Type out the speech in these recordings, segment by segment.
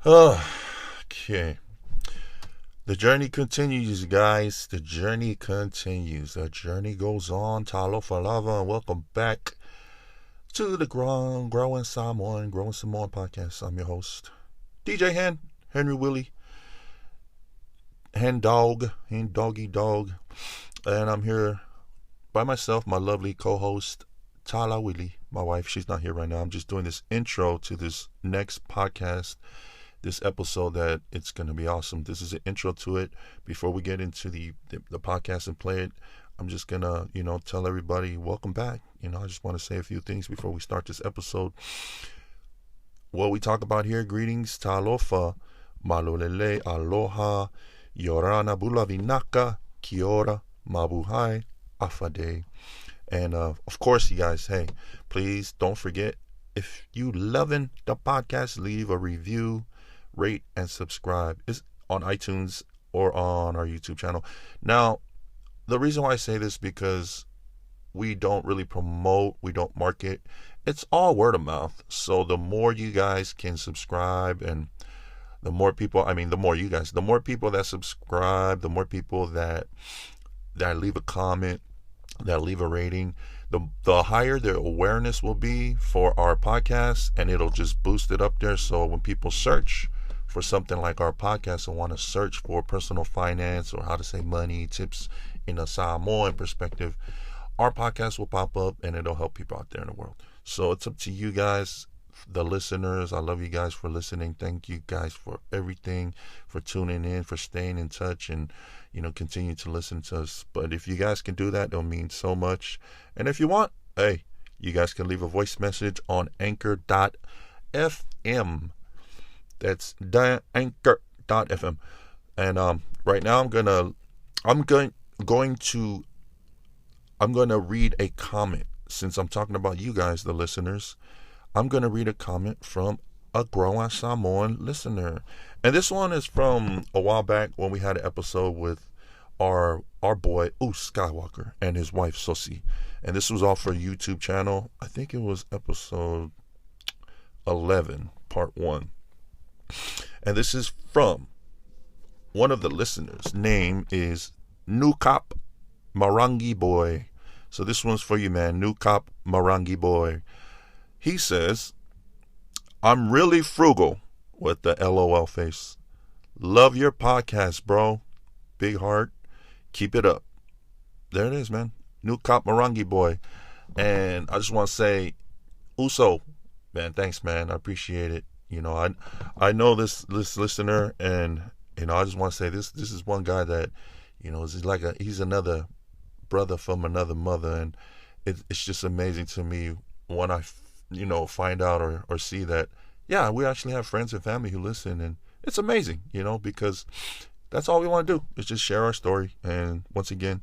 Okay. The journey continues, guys. The journey continues. The journey goes on. Talo Falava, and welcome back to the Growing Samoan podcast. I'm your host, DJ Henry Willie, Doggy Dog. And I'm here by myself, my lovely co-host, Tala Willie, my wife. She's not here right now. I'm just doing this intro to this next podcast, this episode that it's going to be awesome. This is an intro to it. Before we get into the podcast and play it, I'm just going to, tell everybody, welcome back. I just want to say a few things before we start this episode. What we talk about here, greetings, talofa, malolele, aloha, yorana bulavinaka, kiora, mabuhay, afade. And of course, you guys, hey, please don't forget, if you loving the podcast, leave a review, rate, and subscribe. It's on iTunes or on our YouTube channel. Now, the reason why I say this, because we don't really promote, we don't market. It's all word of mouth. So the more you guys can subscribe, and the more people that subscribe, the more people that leave a comment, that leave a rating, the higher their awareness will be for our podcast, and it'll just boost it up there. So when people search for something like our podcast and want to search for personal finance or how to save money, tips in a Samoan perspective, our podcast will pop up and it'll help people out there in the world. So it's up to you guys, the listeners. I love you guys for listening. Thank you guys for everything, for tuning in, for staying in touch, and continue to listen to us. But if you guys can do that, it'll mean so much. And if you want, hey, you guys can leave a voice message on anchor.fm. That's anchor.fm. And right now I'm going to read a comment. Since I'm talking about you guys, the listeners, I'm going to read a comment from a Growing Samoan listener. And this one is from a while back when we had an episode with our boy Uce Skywalker and his wife Sosi. And this was all for a YouTube channel. I think it was episode 11, part 1. And this is from one of the listeners. Name is Nukap Marangi Boy. So this one's for you, man. Nukap Marangi Boy. He says, I'm really frugal, with the LOL face. Love your podcast, bro. Big heart. Keep it up. There it is, man. Nukap Marangi Boy. And I just want to say, Uso, man, thanks, man. I appreciate it. I know this listener, and I just want to say this is one guy that he's another brother from another mother, and it's just amazing to me when I find out or see that, yeah, we actually have friends and family who listen, and it's amazing, because that's all we want to do is just share our story. And once again,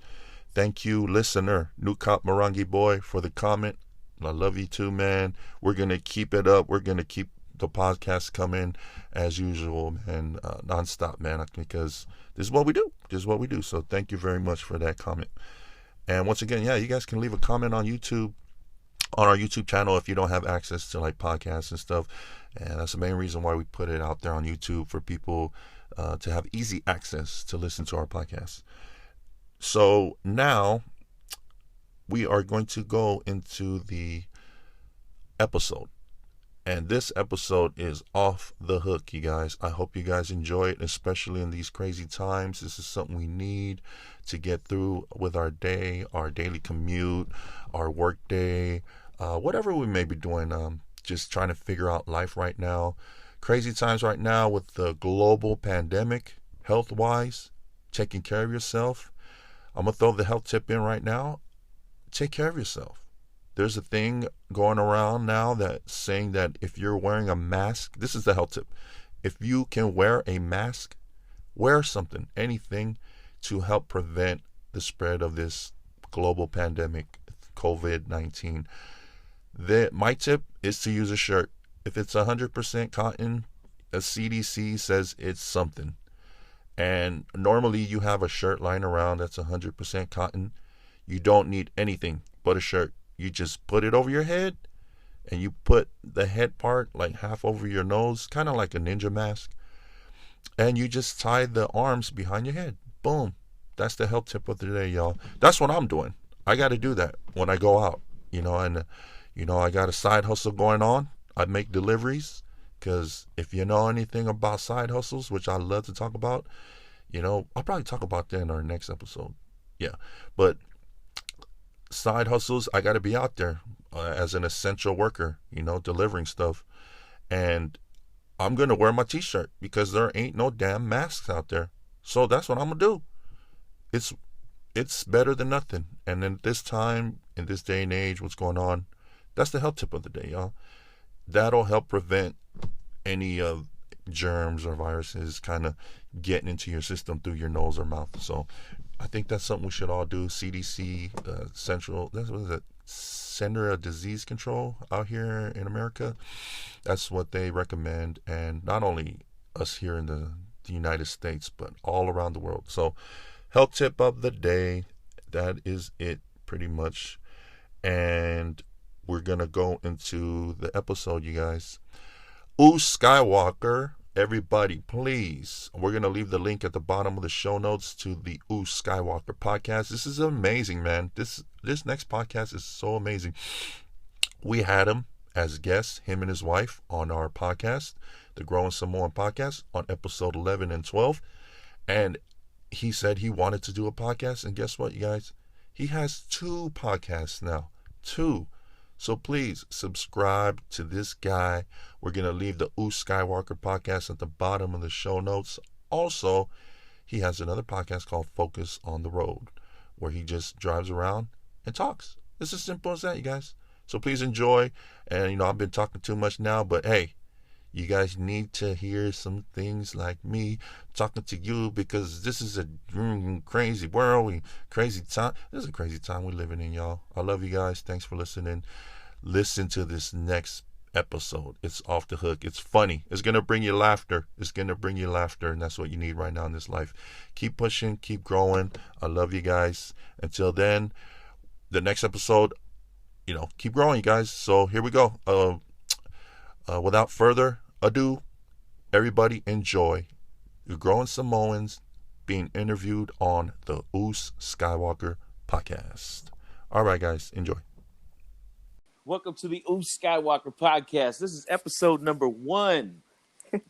thank you, listener Nukap Marangi Boy, for the comment. I love you too, man. We're gonna keep it up. We're gonna keep the podcast coming as usual, man, nonstop, man, because this is what we do. So thank you very much for that comment. And once again, yeah, you guys can leave a comment on YouTube, on our YouTube channel, if you don't have access to like podcasts and stuff. And that's the main reason why we put it out there on YouTube, for people to have easy access to listen to our podcast. So now we are going to go into the episode. And this episode is off the hook, you guys. I hope you guys enjoy it, especially in these crazy times. This is something we need to get through with our day, our daily commute, our work day, whatever we may be doing. Just trying to figure out life right now. Crazy times right now with the global pandemic, health-wise, taking care of yourself. I'm going to throw the health tip in right now. Take care of yourself. There's a thing going around now that's saying that if you're wearing a mask, this is the health tip. If you can wear a mask, wear something, anything to help prevent the spread of this global pandemic, COVID-19. My tip is to use a shirt. If it's 100% cotton, a CDC says it's something. And normally you have a shirt lying around that's 100% cotton. You don't need anything but a shirt. You just put it over your head and you put the head part like half over your nose, kind of like a ninja mask, and you just tie the arms behind your head. Boom. That's the health tip of the day, y'all. That's what I'm doing. I got to do that when I go out, and I got a side hustle going on. I make deliveries, because if you know anything about side hustles, which I love to talk about, I'll probably talk about that in our next episode. Yeah, but side hustles, I got to be out there as an essential worker, delivering stuff. And I'm going to wear my t-shirt because there ain't no damn masks out there. So that's what I'm going to do. It's better than nothing. And in this time, in this day and age, what's going on, that's the health tip of the day, y'all. That'll help prevent any germs or viruses kind of getting into your system through your nose or mouth. So I think that's something we should all do. CDC, Center of Disease Control out here in America. That's what they recommend, and not only us here in the United States, but all around the world. So health tip of the day, that is it pretty much. And we're going to go into the episode, you guys. Uce Skywalker, everybody, please. We're going to leave the link at the bottom of the show notes to the Uce Skywalker Podcast. This is amazing, man. This next podcast is so amazing. We had him as guests, him and his wife, on our podcast, the Growing Samoan Podcast, on episode 11 and 12. And he said he wanted to do a podcast. And guess what, you guys? He has 2 podcasts now. 2. So please subscribe to this guy. We're going to leave the Uce Skywalker Podcast at the bottom of the show notes. Also, he has another podcast called Focus on the Road, where he just drives around and talks. It's as simple as that, you guys. So please enjoy. And, I've been talking too much now, but hey, you guys need to hear some things like me talking to you, because this is a crazy world, crazy time. This is a crazy time we're living in, y'all. I love you guys. Thanks for listening. Listen to this next episode. It's off the hook. It's funny. It's going to bring you laughter. And that's what you need right now in this life. Keep pushing. Keep growing. I love you guys. Until then, the next episode, keep growing, you guys. So here we go. Without further ado, everybody enjoy the Growing Samoans being interviewed on the Uce Skywalker Podcast. All right, guys, enjoy. Welcome to the Uce Skywalker Podcast. This is episode number 1,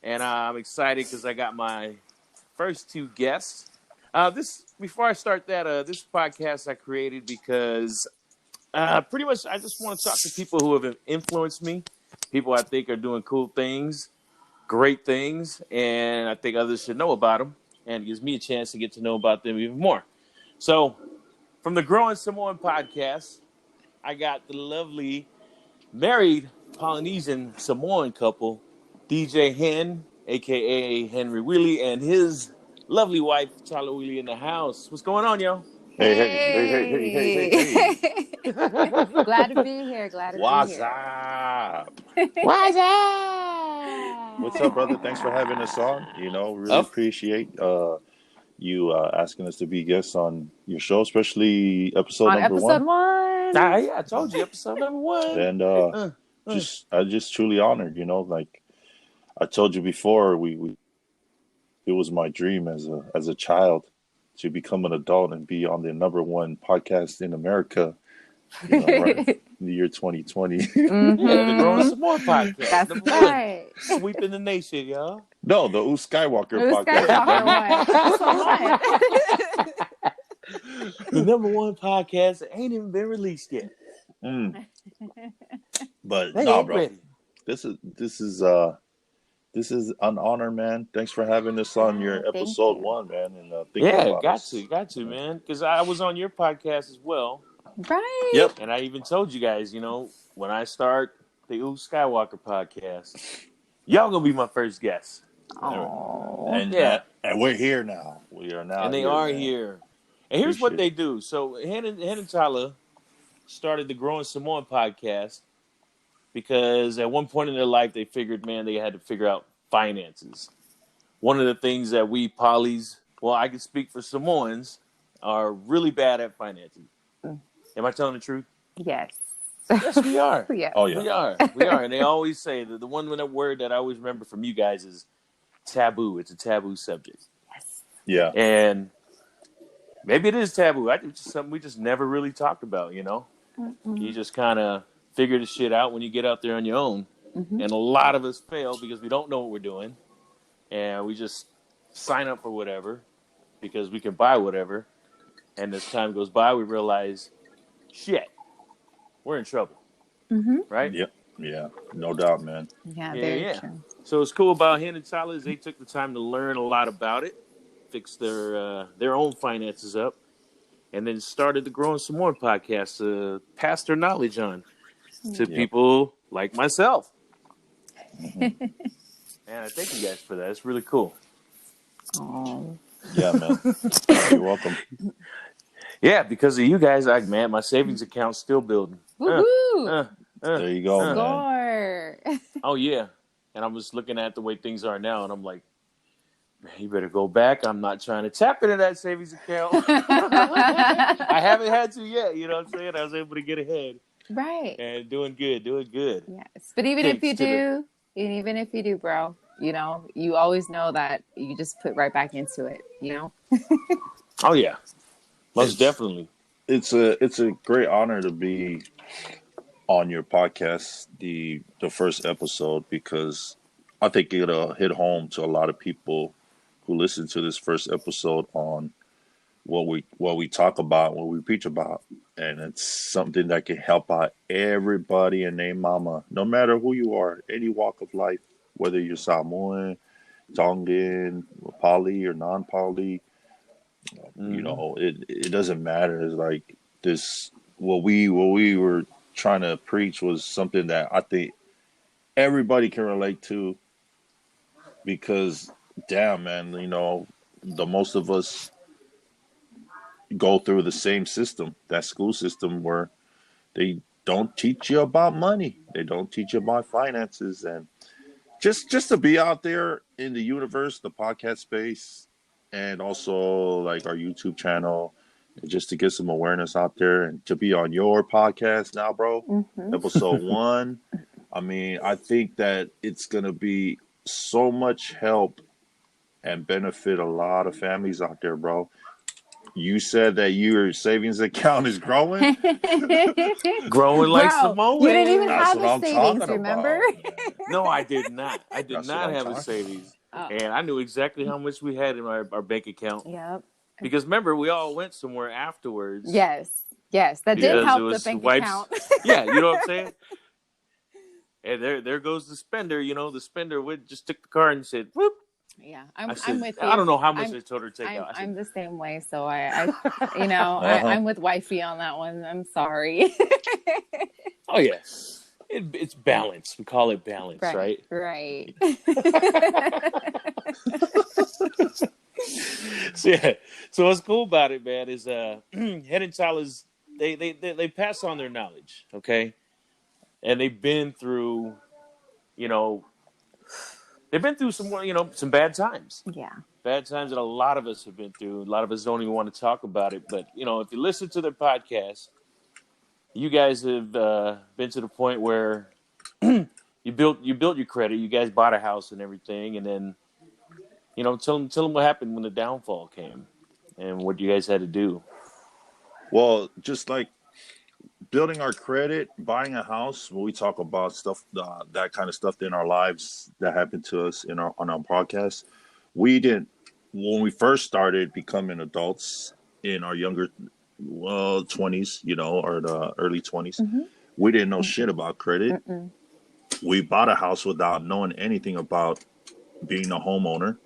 and I'm excited because I got my first 2 guests. Before I start that, this podcast I created because pretty much I just want to talk to people who have influenced me, people I think are doing cool things, great things, and I think others should know about them, and it gives me a chance to get to know about them even more. So, from the Growing Samoan Podcast, I got the lovely married Polynesian Samoan couple, DJ Hen, a.k.a. Henry Wheelie, and his lovely wife, Chala Wheelie, in the house. What's going on, yo? Hey. Glad to be here. What's up? What's up, brother? Thanks for having us on. Really appreciate you asking us to be guests on your show, especially episode number 1. Yeah, I told you, episode number 1. And I just truly honored. Like I told you before, it was my dream as a child to become an adult and be on the number 1 podcast in America. Right in the year 2020. Mm-hmm. Yeah, the Growing Samoan Podcast. That's right. Sweeping the nation, y'all. No, the Uce Skywalker Podcast. The number 1 podcast that ain't even been released yet. But no, bro. Ready. This is an honor, man. Thanks for having us on your episode 1, man. And got to, man. Because I was on your podcast as well. Right. Yep. And I even told you guys, when I start the Uce Skywalker Podcast, y'all gonna be my first guest. Oh. And we're here now. We are now. And they are here. And here's what they do. So Hen and Tala started the Growing Samoan Podcast because at one point in their life they figured, man, they had to figure out finances. One of the things that we polys, well, I can speak for Samoans, are really bad at finances. Am I telling the truth? Yes. Yes, we are. Yes. Oh yeah. We are. And they always say that the one word that I always remember from you guys is taboo. It's a taboo subject. Yes. Yeah. And maybe it is taboo. I think it's just something we just never really talked about, you know? You just kind of figure the shit out when you get out there on your own. Mm-hmm. And a lot of us fail because we don't know what we're doing. And we just sign up for whatever because we can buy whatever. And as time goes by, we realize, shit, we're in trouble. Mm-hmm. Right? Yep. Yeah. No doubt, man. Yeah, very Yeah. true. So what's cool about Hen and Tyler is they took the time to learn a lot about it, fix their own finances up, and then started the Growing Some More podcast to pass their knowledge on to people like myself. Mm-hmm. And I thank you guys for that. It's really cool. Oh. Yeah, man. You're welcome. Yeah, because of you guys, my savings account's still building. Woohoo! There you go, man. Score! Oh, yeah. And I'm just looking at the way things are now, and I'm like, man, you better go back. I'm not trying to tap into that savings account. I haven't had to yet. You know what I'm saying? I was able to get ahead. Right. And doing good. Yes. But even if you do, bro, you know, you always know that you just put right back into it, you know? Oh, yeah. Most definitely. It's a great honor to be on your podcast, the first episode, because I think it'll hit home to a lot of people who listen to this first episode on what we talk about, what we preach about, and it's something that can help out everybody and their mama, no matter who you are, any walk of life, whether you're Samoan, Tongan, poly or non-poly. You know, it doesn't matter. It's like this. What we were trying to preach was something that I think everybody can relate to, because damn, man, you know, the most of us go through the same system, that school system where they don't teach you about money, they don't teach you about finances, and just to be out there in the universe, the podcast space, and also like our YouTube channel, just to get some awareness out there, and to be on your podcast now, bro. Episode 1. I mean, I think that it's going to be so much help and benefit a lot of families out there, bro. You said that your savings account is growing. Growing like Bro, Samoan. you didn't even That's have what a I'm savings, talking remember? about. No, I did not. I did That's not what I'm have a talking savings. Oh. And I knew exactly how much we had in our bank account. Yep. Because remember, we all went somewhere afterwards. Yes. That did Because help it the was bank wipes. account. Yeah, you know what I'm saying? And there goes the spender. You know, the spender just took the card and said, whoop. Yeah, I I'm said, with you. I don't know how much I told her to take out. I said, I'm the same way, so I you know, I'm with wifey on that one. I'm sorry. oh yeah, it's balance. We call it balance, right? Right. So yeah. So what's cool about it, man, is Head and Tyler's they pass on their knowledge, okay, and they've been through, you know. They've been through some bad times. Yeah. Bad times that a lot of us have been through. A lot of us don't even want to talk about it. But, you know, if you listen to their podcast, you guys have been to the point where you built your credit. You guys bought a house and everything. And then, you know, tell them what happened when the downfall came and what you guys had to do. Well, just like building our credit, buying a house, when we talk about stuff, that kind of stuff in our lives that happened to us on our podcast, we didn't, when we first started becoming adults in our younger 20s, you know, or the early 20s, we didn't know shit about credit. We bought a house without knowing anything about being a homeowner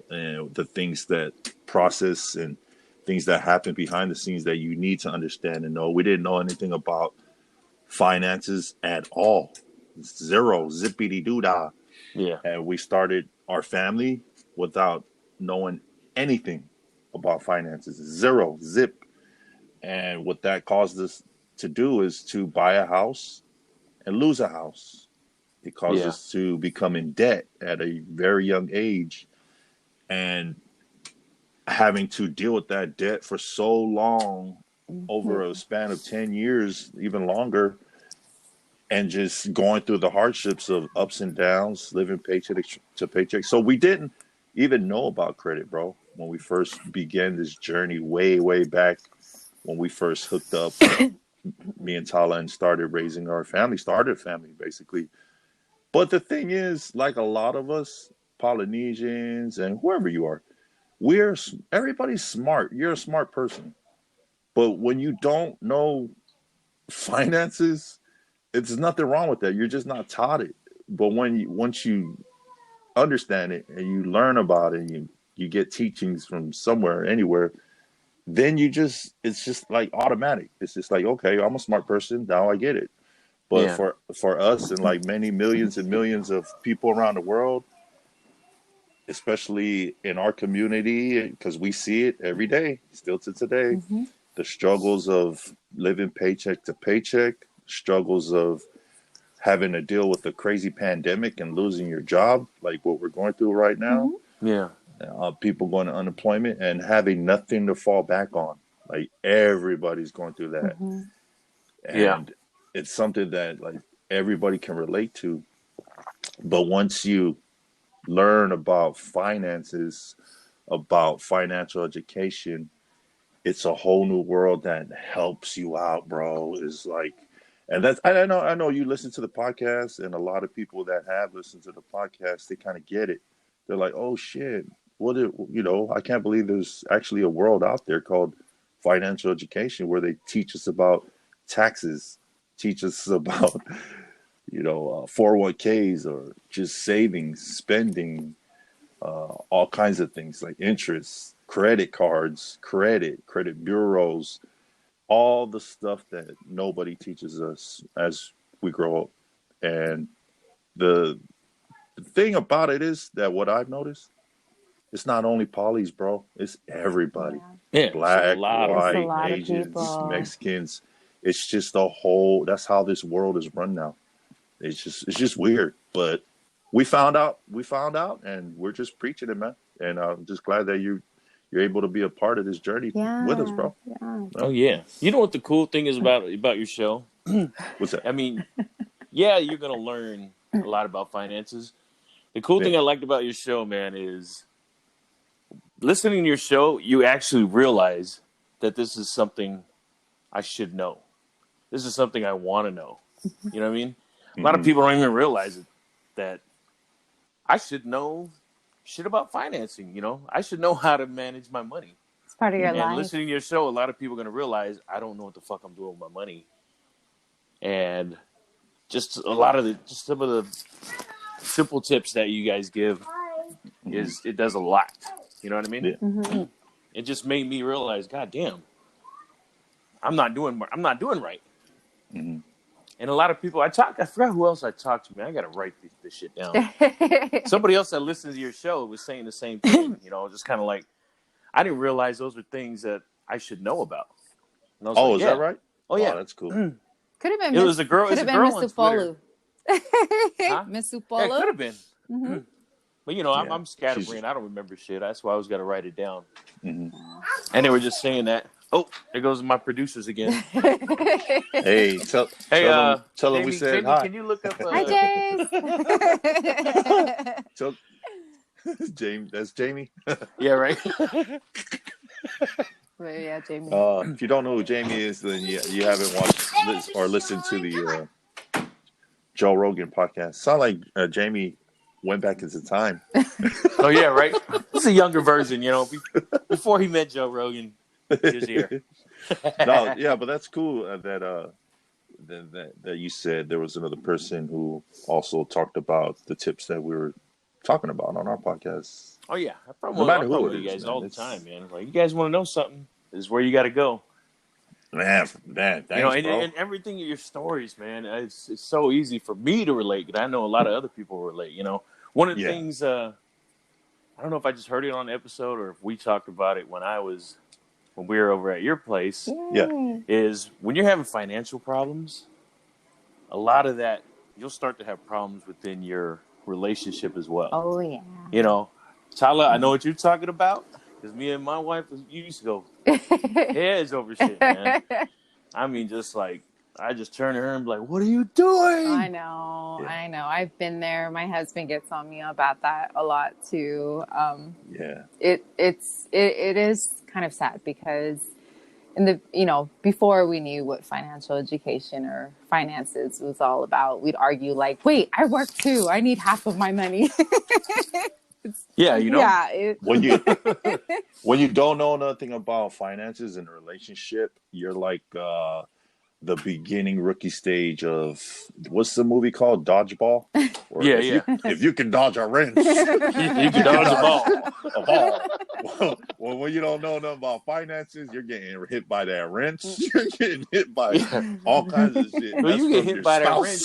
and the things that process and things that happen behind the scenes that you need to understand and know. We didn't know anything about finances at all. Zero, zippity doo dah. Yeah. And we started our family without knowing anything about finances. Zero, zip. And what that caused us to do is to buy a house and lose a house. It caused us to become in debt at a very young age. And having to deal with that debt for so long, over a span of 10 years, even longer, and just going through the hardships of ups and downs, living paycheck to paycheck. So we didn't even know about credit, bro, when we first began this journey way, way back when we first hooked up, me and Tala, and started raising our family, started a family basically. But the thing is, like a lot of us, Polynesians and whoever you are, everybody's smart. You're a smart person. But when you don't know finances, there's nothing wrong with that. You're just not taught it. But once you understand it and you learn about it, and you get teachings from somewhere, anywhere, then it's just like automatic. It's just like, okay, I'm a smart person. Now I get it. But for us and like many millions and millions of people around the world, especially in our community, because we see it every day, still to today, the struggles of living paycheck to paycheck, struggles of having to deal with a crazy pandemic and losing your job, like what we're going through right now. Yeah. People going to unemployment and having nothing to fall back on. Like everybody's going through that. And it's something that like everybody can relate to. But once you learn about finances, about financial education, it's a whole new world that helps you out, bro. It's like, and that's, I know you listen to the podcast, and a lot of people that have listened to the podcast, they kind of get it. They're like, oh shit, I can't believe there's actually a world out there called financial education where they teach us about taxes, teach us about, 401ks or just savings, spending, all kinds of things like interest, credit cards, credit bureaus, all the stuff that nobody teaches us as we grow up. And the thing about it is that what I've noticed, it's not only polys, bro. It's everybody. Yeah. Black, white, lot of Asians, people. Mexicans. It's just that's how this world is run now. It's just weird. But we found out, and we're just preaching it, man. And I'm just glad that you're able to be a part of this journey with us, bro. Yeah. Oh yeah. You know what the cool thing is about your show? What's that? I mean, yeah, you're gonna learn a lot about finances. The cool thing I liked about your show, man, is listening to your show, you actually realize that this is something I should know. This is something I want to know. You know what I mean? A lot of people don't even realize it, that I should know shit about financing. I should know how to manage my money. It's part of your And life. listening to your show, a lot of people are going to realize I don't know what the fuck I'm doing with my money. And just some of the simple tips that you guys give it does a lot. You know what I mean? Yeah. It just made me realize, God damn, I'm not doing right. And a lot of people I forgot who else I talked to, man. I got to write this shit down. Somebody else that listens to your show was saying the same thing, just kind of like, I didn't realize those were things that I should know about. And I was Is that right? Oh, yeah. That's cool. Could have been. It was a girl. Could have been Miss Upolu. Miss Upolu. Yeah, it could have been. But I'm scatterbrained. I don't remember shit. That's why I always got to write it down. And they were just saying that. Oh, there goes my producers again. Hey, tell them Jamie, we said Jamie, hi. Can you look up? Hi, James. James, that's Jamie. Yeah, right. Well, yeah, Jamie. If you don't know who Jamie is, then you haven't watched or listened to the Joe Rogan podcast. Sound like Jamie went back into time. Oh yeah, right. This is a younger version, before he met Joe Rogan. He was here. No, yeah, but that's cool that you said there was another person who also talked about the tips that we were talking about on our podcast. Oh yeah, I probably No matter talk who with it you is, guys man, all the time, man. Like, you guys want to know something? This is where you got to go. Man, thanks, bro. And everything in your stories, man. It's so easy for me to relate, because I know a lot of other people relate. One of the things I don't know if I just heard it on the episode or if we talked about it when we were over at your place. Yeah. Is when you're having financial problems, a lot of that you'll start to have problems within your relationship as well. Oh yeah. Tyler, I know what you're talking about, because me and my wife used to go heads over shit, man. I mean, just like, I just turn to her and be like, "What are you doing?" I know. I've been there. My husband gets on me about that a lot too. It is kind of sad because before we knew what financial education or finances was all about, we'd argue like, "Wait, I work too. I need half of my money." When you don't know nothing about finances in a relationship, you're like the beginning rookie stage of what's the movie called? Dodgeball? Or if you can dodge a wrench, you can dodge a ball. A ball. Well, when you don't know nothing about finances, you're getting hit by that wrench. You're getting hit by all kinds of shit. Well, you get hit by that wrench,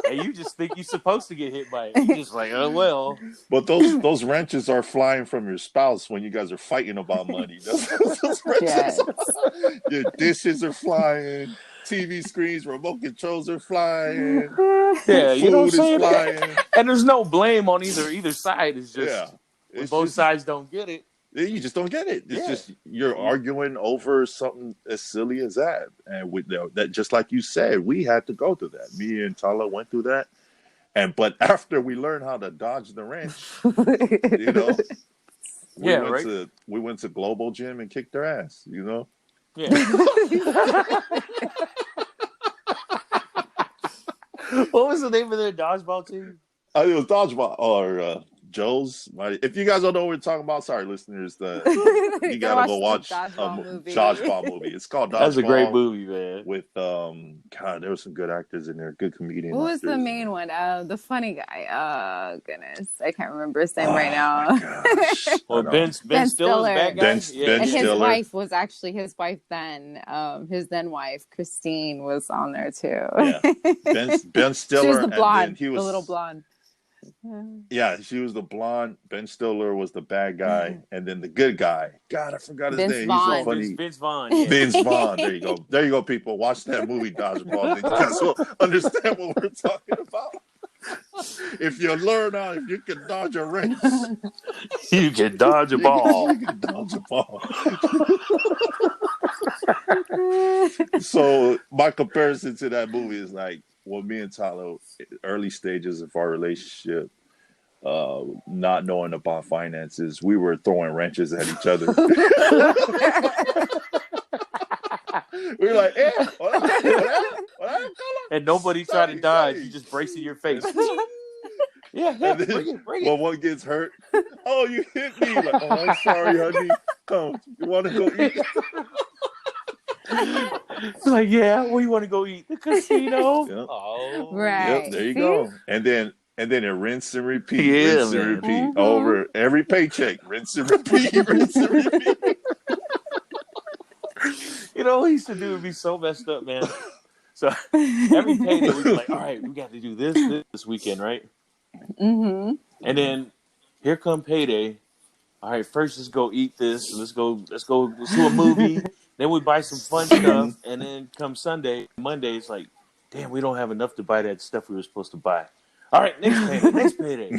and you just think you're supposed to get hit by it. You're just like, oh well. But those wrenches are flying from your spouse when you guys are fighting about money. Those wrenches, your dishes are flying. TV screens, remote controls are flying. Yeah, you know what I'm saying? Flying. And there's no blame on either side. It's just when both sides don't get it. You just don't get it. It's just you're arguing over something as silly as that. And with that, just like you said, we had to go through that. Me and Tala went through that. But after we learned how to dodge the wrench, we went to Global Gym and kicked their ass. Yeah. What was the name of their dodgeball team? It was dodgeball or Joe's. If you guys don't know what we're talking about, sorry, listeners. You gotta go watch Dodgeball movie. It's called Dodgeball. That's a great movie, man. With God, there were some good actors in there, good comedians. Who was the main one? The funny guy. Goodness, I can't remember his name right now. Well, Ben Stiller's bad guy. And his wife was actually his wife then. His then wife Christine was on there too. Yeah, Ben Stiller. She was the blonde, and he was the little blonde. Yeah, she was the blonde. Ben Stiller was the bad guy, and then the good guy. God, I forgot his name. Vaughn. He's so funny. Vince Vaughn. Yeah. Vince Vaughn. There you go. There you go, people. Watch that movie, Dodgeball. You guys will understand what we're talking about. If you learn how, if you can dodge a wrench, you can dodge a ball. You can dodge a ball. So my comparison to that movie is like, well, me and Tyler, early stages of our relationship, not knowing about finances, we were throwing wrenches at each other. We were like, and nobody tried to dodge. You just brace in your face. Bring it. Well, one gets hurt. Oh, you hit me. Like, oh, I'm sorry, honey. Come, you want to go eat? Like, yeah, where you want to go eat? The casino. Yep. Oh, right. Yep, there you go. And then it rinse and repeat. Yeah, rinse and repeat over every paycheck. Rinse and repeat. Rinse and repeat. You know what he used to do would be so messed up, man. So every payday we'd be like, all right, we got to do this weekend, right? Mm-hmm. And then here come payday. All right, first let's go eat this. Let's go to a movie. Then we buy some fun stuff, and then come Monday, it's like, damn, we don't have enough to buy that stuff we were supposed to buy. All right, next payday.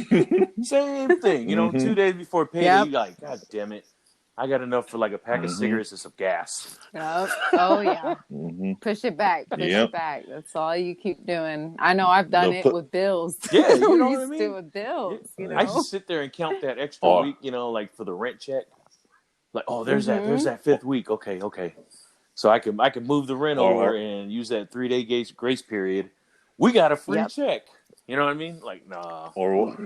Same thing. 2 days before payday, you're like, God damn it. I got enough for like a pack of cigarettes and some gas. Yep. Oh, yeah. Push it back. It back. That's all you keep doing. I know I've done it with bills. Yeah, you know what I used mean? to with bills. I used to sit there and count that extra week, like for the rent check. Like, oh, there's that fifth week. Okay. So I can move the rent over and use that 3-day grace period. We got a free check. You know what I mean? Like, nah. Or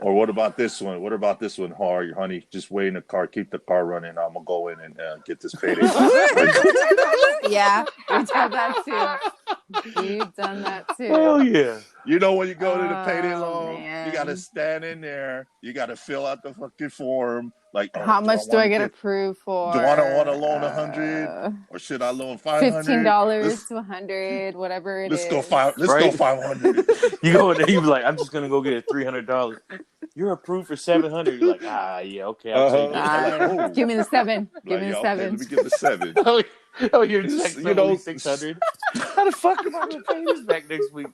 what about this one? What about this one, honey? Just wait in the car. Keep the car running. I'm gonna go in and get this payday. Yeah, we've done that too. You've done that too. Hell yeah. When you go to the payday loan, you gotta stand in there. You gotta fill out the fucking form. Like, how much do I get approved for? Do I want to loan 100, or should I loan $500? $15 to 100, whatever it is. Let's go 500. You go in there, you be like, I'm just gonna go get it $300. You're approved for $700. You're like, yeah, okay, I'll take it. Give me the 7. Give me the 7. Let me get the 7. You're just like, 600. How the fuck am I gonna pay this back next week?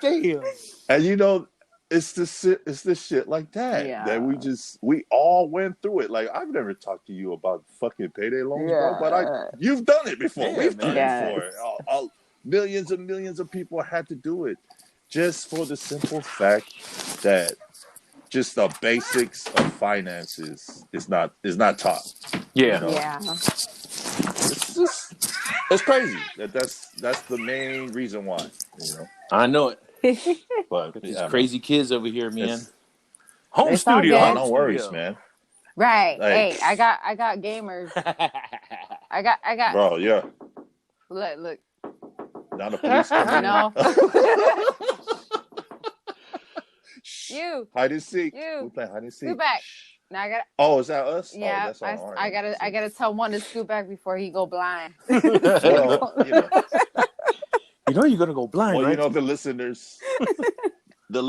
Damn. And it's this shit like that that we all went through it. Like, I've never talked to you about fucking payday loans, bro, but you've done it before. We've done it before. Millions and millions of people had to do it just for the simple fact that just the basics of finances is not taught. Yeah. You know? Yeah. It's crazy. That's the main reason why. You know. I know it. But These crazy kids over here, man. It's Home all studio. good. Home no worries, man. Right. Like, hey, I got gamers. I got. Bro, yeah. Look. Now the police come in. No. You. Hide and seek. You. We play hide and seek. Scoot back. Now I got. Oh, is that us? Yeah. Oh, that's all right. I gotta tell one to scoot back before he go blind. Well, you know you're gonna go blind, right? You know the listeners that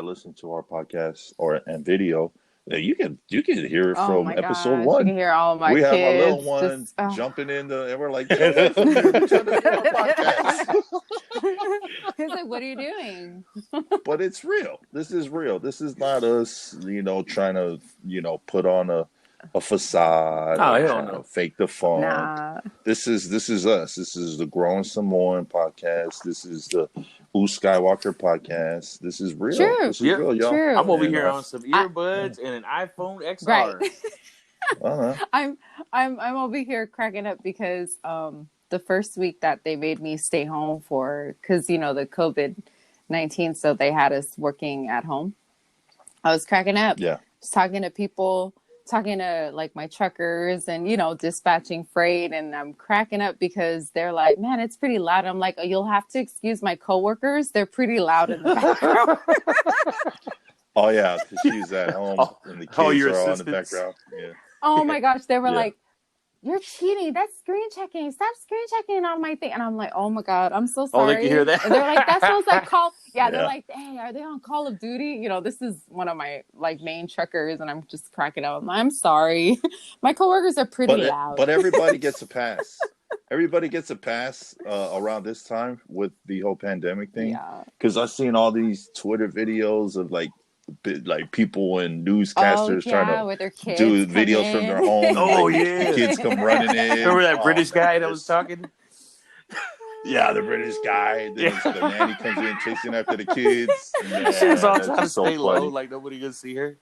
listen to our podcast and video, you can hear it from episode 1. You can hear all my we kids. We have a little one jumping in and we're like, yeah, podcast. He's like, what are you doing? But it's real. This is real. This is not us, trying to, put on a facade. Oh, hell no. Fake the fun. Nah. This is us. This is the Growing Samoan podcast. This is the Uce Skywalker podcast. This is real. True. This is real, y'all. True. I'm over here on some earbuds and an iPhone XR. Right. Uh-huh. I'm over here cracking up because the first week that they made me stay home because the COVID-19, so they had us working at home. I was cracking up. Yeah. Just talking to people, talking to like my truckers and dispatching freight, and I'm cracking up because they're like, man, it's pretty loud. I'm like, you'll have to excuse my coworkers, they're pretty loud in the background. Oh yeah, because she's at home and the kids are on the background. Yeah. Oh my gosh, they were like, you're cheating, that's screen checking, stop screen checking on my thing. And I'm like, oh my god, I'm so sorry. Oh, they can hear that. And they're like, that sounds like call. Yeah, they're like, hey, are they on Call of Duty? This is one of my main truckers, and I'm just cracking up. I'm sorry. My coworkers are pretty loud. But everybody gets a pass. Everybody gets a pass around this time with the whole pandemic thing. Yeah. Because I've seen all these Twitter videos of people and newscasters trying to with their kids do videos from their home. Oh yeah, the kids come running in. Remember that British guy that was talking? Yeah, the British guy. Then the nanny comes in chasing after the kids. She was all trying to stay low, like nobody could see her.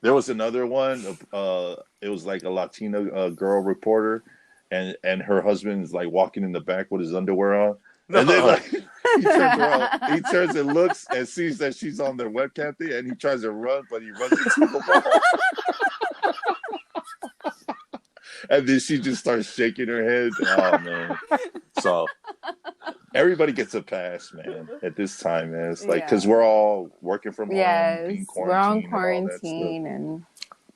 There was another one. It was like a Latina girl reporter, and her husband's like walking in the back with his underwear on. No. And then he turns and looks and sees that she's on their webcam thing, and he tries to run, but he runs into the wall. And then she just starts shaking her head. Oh man! So everybody gets a pass, man. At this time, man, it's like because we're all working from home. Yes, we're on quarantine, and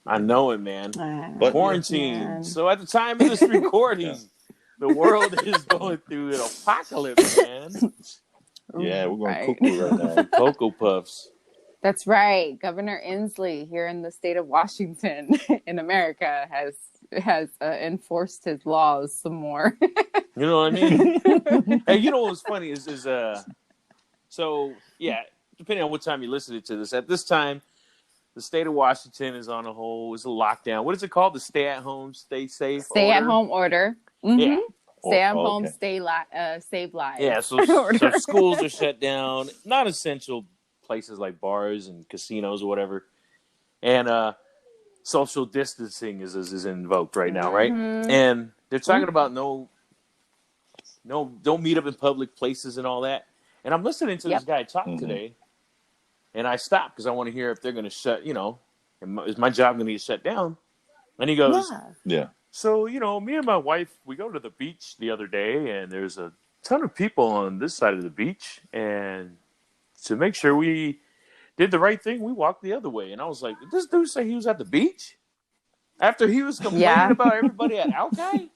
I know it, man. But quarantine. Man. So at the time of this recording. The world is going through an apocalypse, man. Yeah, we're going cuckoo right now. Cocoa Puffs. That's right. Governor Inslee here in the state of Washington in America has enforced his laws some more. You know what I mean? Hey, you know what's funny is so yeah, depending on what time you listen to this, at this time, the state of Washington is on a lockdown. What is it called? The stay-at-home, stay safe Stay-at-home order. Mm-hmm. Yeah. Stay at home, save lives. Yeah, so schools are shut down, non-essential places like bars and casinos or whatever. And social distancing is invoked right now, right? And they're talking about don't meet up in public places and all that. And I'm listening to this guy talk today, and I stopped because I want to hear if they're going to shut, is my job going to get shut down? And he goes, yeah. So, me and my wife, we go to the beach the other day, and there's a ton of people on this side of the beach. And to make sure we did the right thing, we walked the other way. And I was like, did this dude say he was at the beach? After he was complaining about everybody at Alki?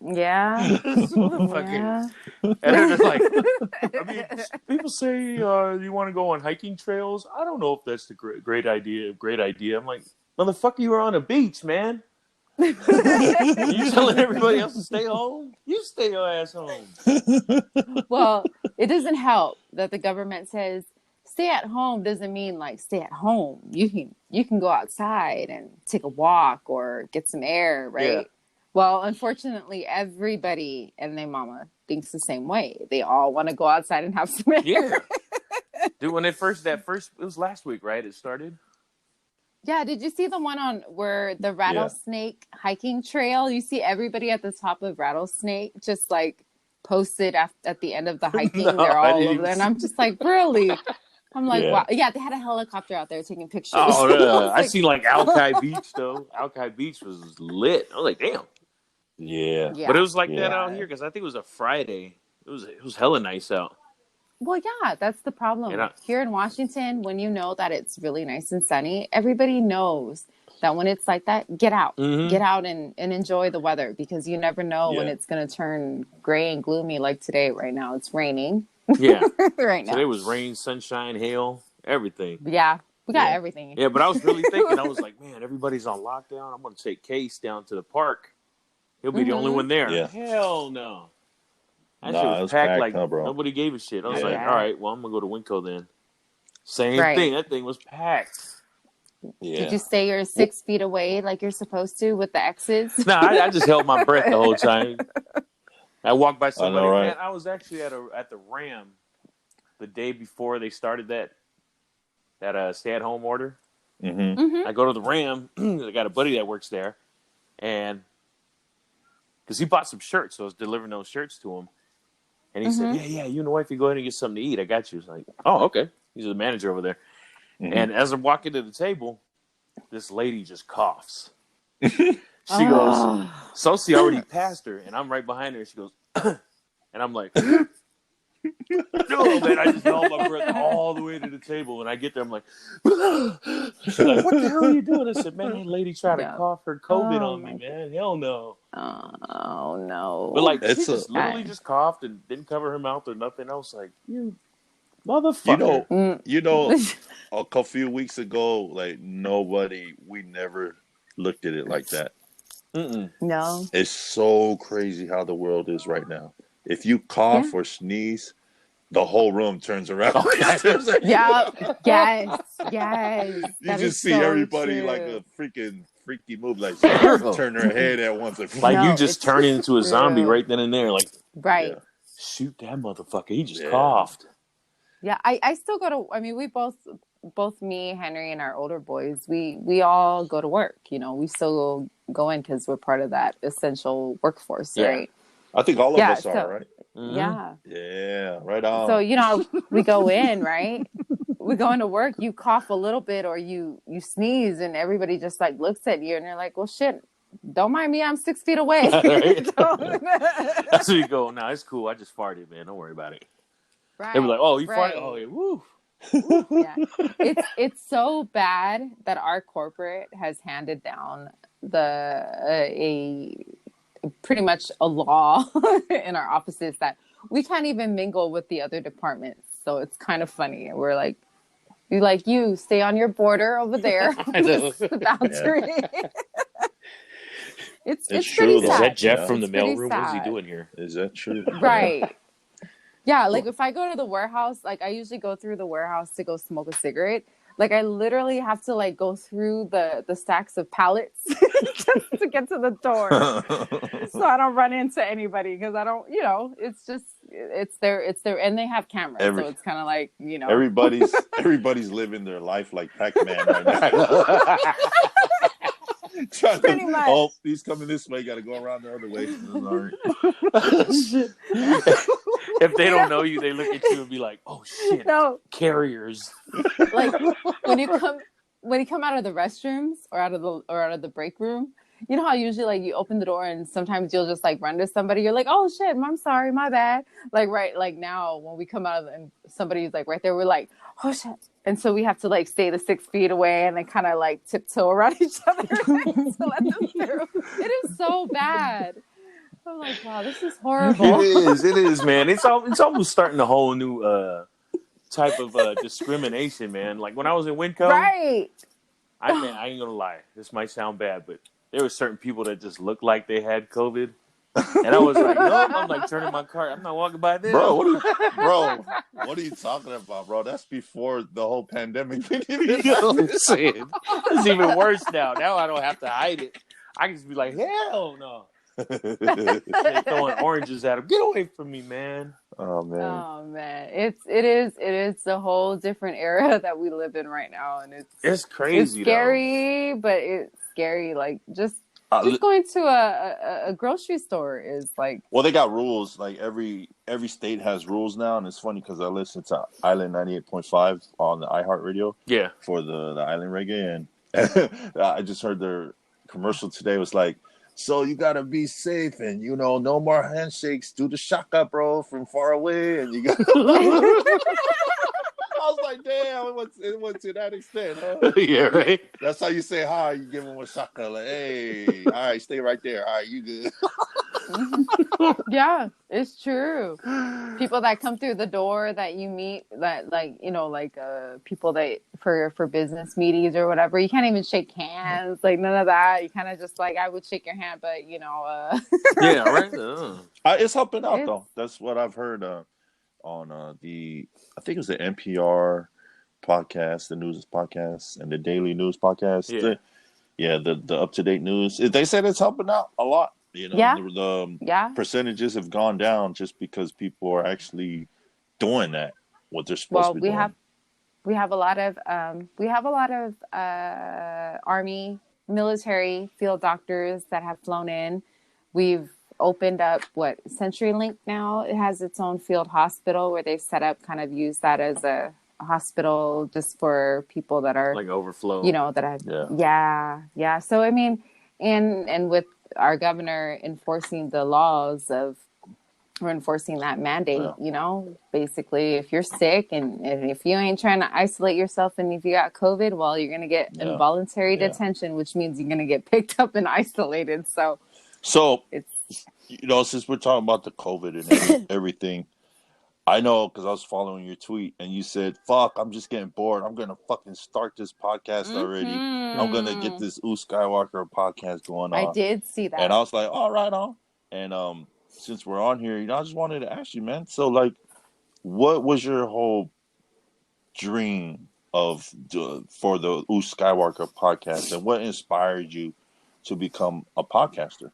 Yeah. This motherfucker. And they're just like, people say you want to go on hiking trails. I don't know if that's the great idea. I'm like, motherfucker, you were on a beach, man. You telling everybody else to stay home? You stay your ass home. Well, it doesn't help that the government says stay at home doesn't mean stay at home. You can go outside and take a walk or get some air, right? Well, unfortunately, everybody and their mama thinks the same way. They all want to go outside and have some air. Yeah. Dude, when it was last week, right? It started. Yeah, did you see the one on where the rattlesnake hiking trail? You see everybody at the top of Rattlesnake just like posted at the end of the hiking. No, They're I all didn't over there. even And I'm just like, really? I'm like, Yeah. wow. Yeah, they had a helicopter out there taking pictures. Oh, I yeah. was I like, seen like Alki Beach though. Alki Beach was lit. I was like, damn. Yeah. yeah. But it was like Yeah. that out here because I think it was a Friday. It was hella nice out. Well, yeah, that's the problem. And Here in Washington, when you know that it's really nice and sunny, everybody knows that when it's like that, get out. Mhm. Get out and enjoy the weather because you never know when Yeah. it's going to turn gray and gloomy like today. Right now, it's raining. Yeah. right now. Today was rain, sunshine, hail, everything. Yeah, we got Yeah. everything. Yeah, but I was really thinking, I was like, man, everybody's on lockdown. I'm going to take Case down to the park. He'll be the only one there. Yeah. Hell no. That Nah, shit it was was packed packed, like huh, bro? nobody gave a shit. I was Yeah. like, all right, well, I'm going to go to Winco then. Same Right. thing. That thing was packed. Yeah. Did you stay you're 6 feet away like you're supposed to with the X's? No, I just held my breath the whole time. I walked by somebody. right? Man, I was actually at the Ram the day before they started that stay-at-home order. Mm-hmm. Mm-hmm. I go to the Ram. I got a buddy that works there, and because he bought some shirts, so I was delivering those shirts to him. And he said, "Yeah, you and the wife, you go ahead and get something to eat. I got you." I was like, "Oh, okay." He's the manager over there. Mm-hmm. And as I'm walking to the table, this lady just coughs. She goes, Sosie already passed her, and I'm right behind her. She goes, and I'm like, no, man, I just held my breath all the way to the table. And I get there, I'm like, she's like, what the hell are you doing? I said, man, that lady tried to cough her COVID on me, man. Hell no. Oh, no. But like, she It's just a- literally just coughed and didn't cover her mouth or nothing. I was like, you motherfucker. You know, a few weeks ago, like we never looked at it like that. Mm-mm. No. It's so crazy how the world is right now. If you cough or sneeze, the whole room turns around. Yeah. Yes. Yes. You That just is see so everybody true. like a freaking freaky move, like turn their head at once. Like No, you just it's turn into a zombie true. right then and there. Like, Right. Yeah. shoot that motherfucker. He just Yeah. coughed. Yeah, I still go to, I mean, we both me, Henry, and our older boys, we all go to work, you know, we still go in because we're part of that essential workforce, Yeah. right? I think all of Yeah, us are, so- right? Mhm. Yeah. Yeah, right on. So, you know, we go in, right? We go into work, you cough a little bit or you sneeze and everybody just like looks at you and you're like, well, shit, don't mind me. I'm 6 feet away. Right. That's where you go. No, it's cool. I just farted, man. Don't worry about it. Right, They were like, "Oh, you right. farted? Oh, yeah, woo." Yeah. It's so bad that our corporate has handed down a pretty much a law in our offices that we can't even mingle with the other departments. So it's kind of funny. We're like, you stay on your border over there. I know. The boundary. It's true, pretty though. Is sad. that Jeff Yeah. from the It's pretty mailroom? What is he sad. doing here? Is that true? Right. Yeah, like if I go to the warehouse, like I usually go through the warehouse to go smoke a cigarette. Like I literally have to like go through the stacks of pallets just to get to the door. So I don't run into anybody because I don't, you know, it's just it's their and they have cameras, so it's kind of like, you know, Everybody's living their life like Pac-Man right now. Pretty much. Oh, he's coming this way. Got to go around the other way. All right. If they don't know you, they look at you and be like, "Oh shit, no, carriers." like when you come out of the restrooms or out of the break room, you know how usually like you open the door and sometimes you'll just like run to somebody. You're like, oh shit, I'm sorry, my bad. Like right, like now when we come out and somebody's like right there, we're like, oh shit. And so we have to like stay the 6 feet away and then kind of like tiptoe around each other to let them through. It is so bad. I'm like, wow, this is horrible. It is, man. It's almost starting a whole new type of discrimination, man. Like when I was in Winco, Right. I ain't gonna lie. This might sound bad, but there were certain people that just looked like they had COVID, and I was like, no, I'm like turning my car. I'm not walking by them, Bro, what are you talking about, bro? That's before the whole pandemic thing. Listen, it's even worse now. Now I don't have to hide it. I can just be like, hell no. They're throwing oranges at him. Get away from me, man. Oh man. Oh man, it is a whole different era that we live in right now, and It's crazy. It's scary, but it's scary. Like just Li- going to a grocery store is like. Well, they got rules. Like every state has rules now, and it's funny because I listen to Island 98.5 on the iHeartRadio. Yeah. For the Island Reggae, and I just heard their commercial today. Was like, so you gotta be safe, and no more handshakes. Do the shaka, bro, from far away, and you got. I was like, damn, it went to that extent, huh? Yeah, right. That's how you say hi. You give them a shaka, like, hey, all right, stay right there. All right, you good. Yeah, it's true. People that come through the door that you meet, that people that for business meetings or whatever, you can't even shake hands, like none of that. You kind of just like, I would shake your hand, but Yeah, right. It's helping out though. That's what I've heard on I think it was the NPR podcast, the news podcast, and the daily news podcast. The up to date news. They said it's helping out a lot. The percentages have gone down just because people are actually doing what they're supposed to be doing. We have a lot of Army military field doctors that have flown in. We've opened up CenturyLink now. It has its own field hospital where they set up, kind of use that as a hospital just for people that are like overflow. That have yeah. So I mean, and with our governor enforcing the laws or enforcing that mandate, basically if you're sick and if you ain't trying to isolate yourself and if you got COVID, well, you're going to get involuntary detention, which means you're going to get picked up and isolated. So it's, since we're talking about the COVID and everything, I know because I was following your tweet and you said, fuck, I'm just getting bored. I'm going to fucking start this podcast already. I'm going to get this Uce Skywalker podcast going on. I did see that. And I was like, all right, on. And since we're on here, I just wanted to ask you, man. So, like, what was your whole dream for the Uce Skywalker podcast? And what inspired you to become a podcaster?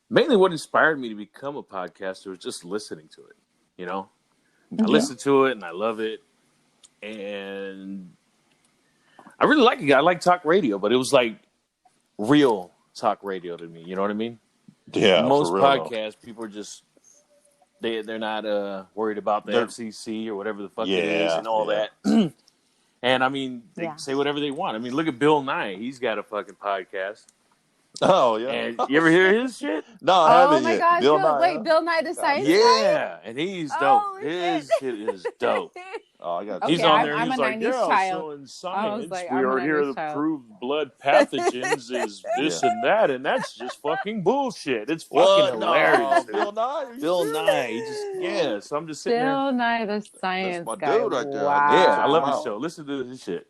Mainly what inspired me to become a podcaster was just listening to it. I listen to it and I love it. And I really like it. I like talk radio, but it was like real talk radio to me. You know what I mean? Yeah. Most podcasts, people are just, they're not worried about the FCC or whatever the fuck it is and all that. And I mean, they say whatever they want. I mean, look at Bill Nye. He's got a fucking podcast. Oh, yeah. And you ever hear his shit? No, I haven't yet. Gosh, Bill Nye the Science Guy? Yeah, and he's dope. His shit is dope. Oh, I got He's on there. I'm He's a like, 90s child. So in science, like, we are here to prove blood pathogens is this and that, and that's just fucking bullshit. It's fucking hilarious. Bill Nye. Bill Nye. He just, so I'm just sitting there. Bill Nye the Science That's my Guy. dude right there. Wow. Yeah, I love his show. Listen to this shit.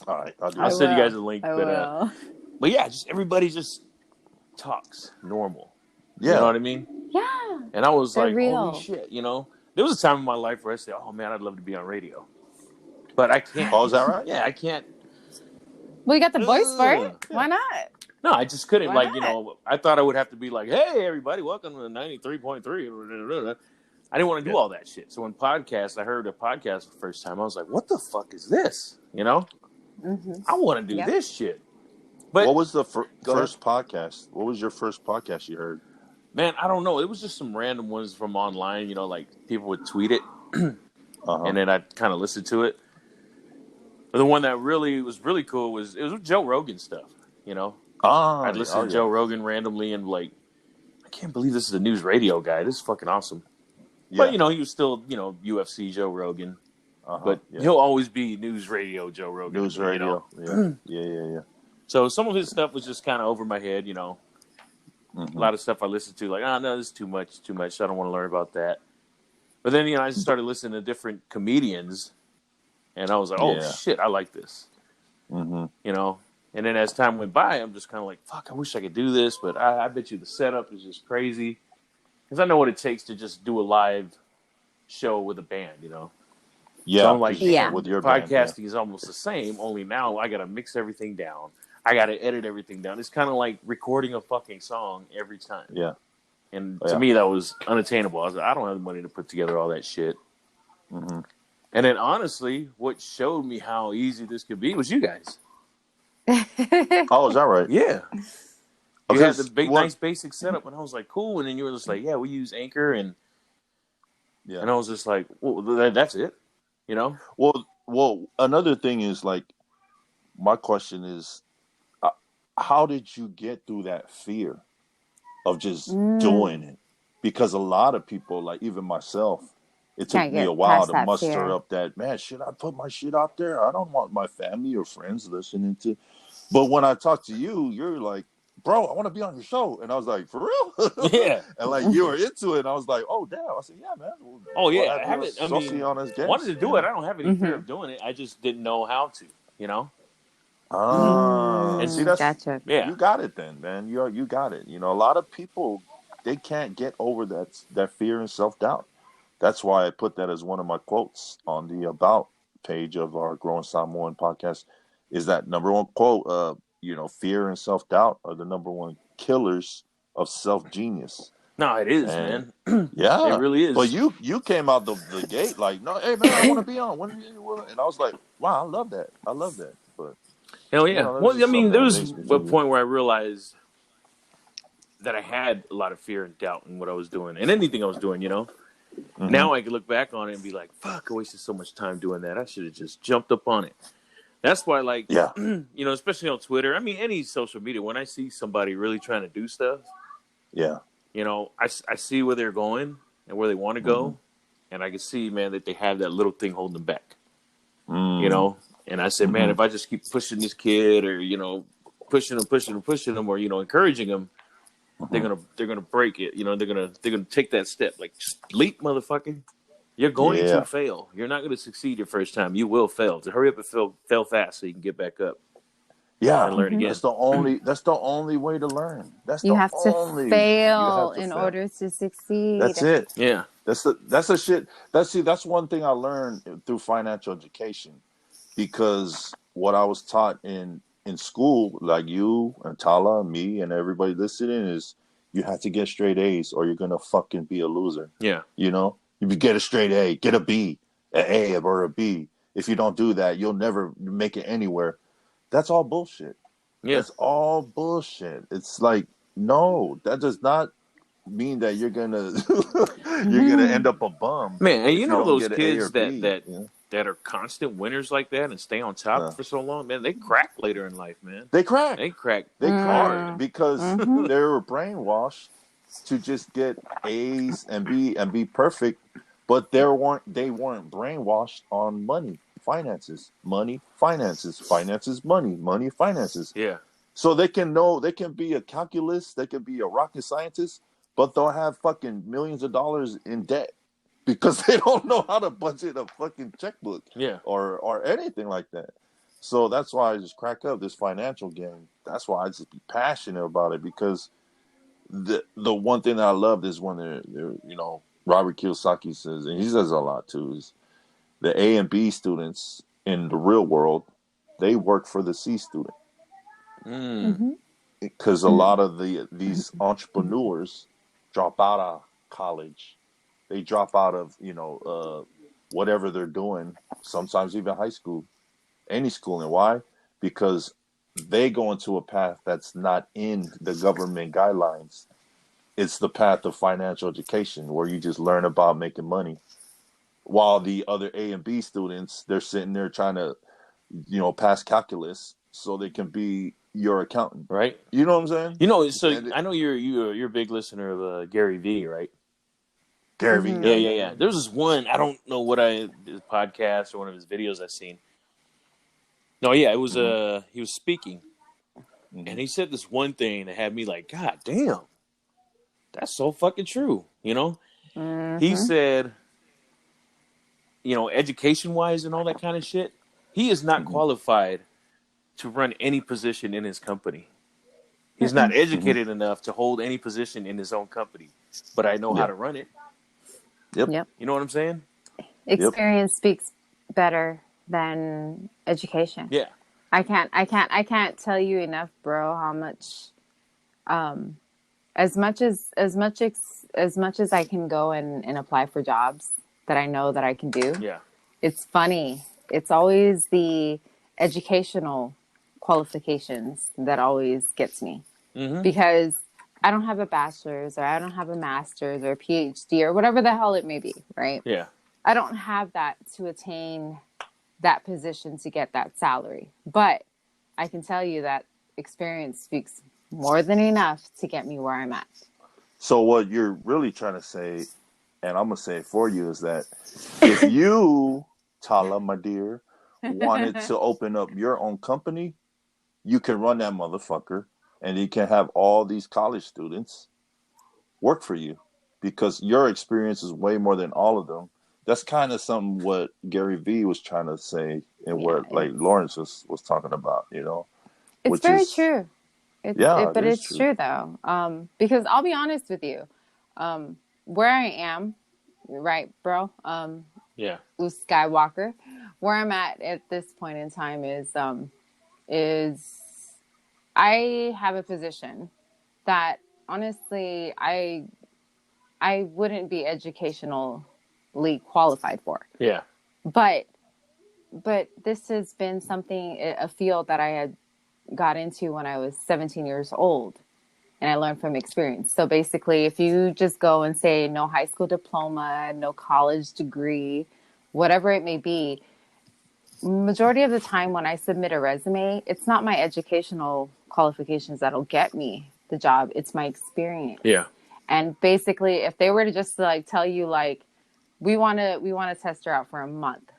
All right, I'll send you guys a link. But yeah, just everybody just talks normal. Yeah. You know what I mean? Yeah. And I was They're like, real. holy shit, There was a time in my life where I said, oh man, I'd love to be on radio. But I can't. Oh, is that right? Yeah, I can't. Well, you got the voice for it. Why not? No, I just couldn't. Why like, not? I thought I would have to be like, hey, everybody, welcome to 93.3. I didn't want to do all that shit. So when I heard a podcast for the first time, I was like, what the fuck is this? I want to do this shit. But what was the first podcast? What was your first podcast you heard? Man, I don't know. It was just some random ones from online, like people would tweet it. And then I'd kind of listen to it. But the one that really was really cool was Joe Rogan stuff, I'd listen to Joe Rogan randomly and like, I can't believe this is a news radio guy. This is fucking awesome. Yeah. But, he was still, UFC Joe Rogan. But he'll always be news radio Joe Rogan. News radio. Yeah. So some of his stuff was just kind of over my head, A lot of stuff I listened to, like, no, this is too much. I don't want to learn about that. But then, I just started listening to different comedians, and I was like, oh, shit, I like this. And then as time went by, I'm just kind of like, fuck, I wish I could do this, but I bet you the setup is just crazy. Because I know what it takes to just do a live show with a band, Yeah, so I'm like, with your podcasting is almost the same, only now I got to mix everything down. I got to edit everything down. It's kind of like recording a fucking song every time. Yeah. And to me, that was unattainable. I was like, I don't have the money to put together all that shit. Mm-hmm. And then honestly, what showed me how easy this could be was you guys. Oh, is that right? Yeah. You Okay, had the nice basic setup, and I was like, cool. And then you were just like, yeah, we use Anchor, and I was just like, well, that's it, you know? Well, another thing is like, my question is, how did you get through that fear of just doing it? Because a lot of people, like even myself, it took me a while to muster up that, man, should I put my shit out there? I don't want my family or friends listening to. But when I talk to you, you're like, bro, I want to be on your show. And I was like, for real? Yeah. And like, you were into it. And I was like, oh, damn. I said, yeah, man. I haven't, wanted to do it. I don't have any fear of doing it. I just didn't know how to, you know? And see, that's, gotcha. You got it then, man. You got it. You know, a lot of people, they can't get over that fear and self-doubt. That's why I put that as one of my quotes on the About page of our Growing Samoan podcast, is that number one quote, fear and self-doubt are the number one killers of self-genius. No, it is, man. Yeah. It really is. But you came out the gate like, no, hey, man, I want to be on. And I was like, wow, I love that. But hell yeah. There was a point where I realized that I had a lot of fear and doubt in what I was doing and anything I was doing, you know? Mm-hmm. Now I can look back on it and be like, fuck, I wasted so much time doing that. I should have just jumped up on it. That's why, like, especially on Twitter, I mean, any social media, when I see somebody really trying to do stuff, I see where they're going and where they want to go. And I can see, man, that they have that little thing holding them back, you know? And I said, man, if I just keep pushing this kid or, pushing them or, encouraging them, they're gonna break it. You know, they're gonna take that step. Like, just leap, motherfucker. You're going to fail. You're not going to succeed your first time. You will fail. So hurry up and fail fast so you can get back up. Yeah, and learn again. That's the only way to learn. You have to fail in order to succeed. That's it. Yeah. That's shit. That's one thing I learned through financial education, because what I was taught in school, like you and Tala and me and everybody listening, is you have to get straight A's or you're gonna fucking be a loser. Yeah. You know? If you get a straight A, get a B, an A or a B. If you don't do that, you'll never make it anywhere. That's all bullshit. Yeah. That's all bullshit. It's like, no, that does not mean that you're gonna end up a bum. Man, and you know those kids that are constant winners like that and stay on top for so long, man, they crack later in life, man. They crack hard because they were brainwashed to just get A's and be perfect, but they weren't brainwashed on money, finances, money, finances, money, finances. Yeah. So they can be a calculus, they can be a rocket scientist, but they'll have fucking millions of dollars in debt because they don't know how to budget a fucking checkbook. Yeah. Or anything like that. So that's why I just crack up this financial game. That's why I just be passionate about it, because the one thing that I loved is when they're Robert Kiyosaki says, and he says a lot too, is the A and B students in the real world, they work for the C student. Because a lot of these entrepreneurs drop out of college. They drop out of, whatever they're doing, sometimes even high school, any schooling. Why? Because they go into a path that's not in the government guidelines. It's the path of financial education where you just learn about making money. While the other A and B students, they're sitting there trying to, pass calculus so they can be your accountant. Right. You know what I'm saying? So I know you're a big listener of Gary Vee, right? Gary Vee. Yeah. There's this one, I don't know his podcast or one of his videos I've seen. No, yeah, it was he was speaking, and he said this one thing that had me like, God damn, that's so fucking true. He said, education wise and all that kind of shit, he is not qualified to run any position in his company. He's not educated enough to hold any position in his own company, but I know how to run it. Yep. You know what I'm saying? Experience speaks better than education. Yeah. I can't tell you enough, bro, how much, as much as I can go and apply for jobs that I know that I can do. Yeah. It's funny. It's always the educational qualifications that always gets me, because I don't have a bachelor's, or I don't have a master's or a PhD or whatever the hell it may be, right? Yeah. I don't have that to attain that position to get that salary. But I can tell you that experience speaks more than enough to get me where I'm at. So what you're really trying to say, and I'm gonna say it for you, is that if you, Tala, my dear, wanted to open up your own company, you can run that motherfucker, and you can have all these college students work for you, because your experience is way more than all of them. That's kind of something what Gary Vee was trying to say, and what like Lawrence was talking about, you know. It's very true. But it's true though. Because I'll be honest with you, where I am, right, bro? Yeah. Uce Skywalker, where I'm at this point in time is I have a position that honestly I wouldn't be educationally qualified for. Yeah. But this has been a field that I had got into when I was 17 years old, and I learned from experience. So basically, if you just go and say no high school diploma, no college degree, whatever it may be, majority of the time when I submit a resume, it's not my educational qualifications that'll get me the job. It's my experience. Yeah. And basically, if they were to just like tell you like, we want to test her out for a month.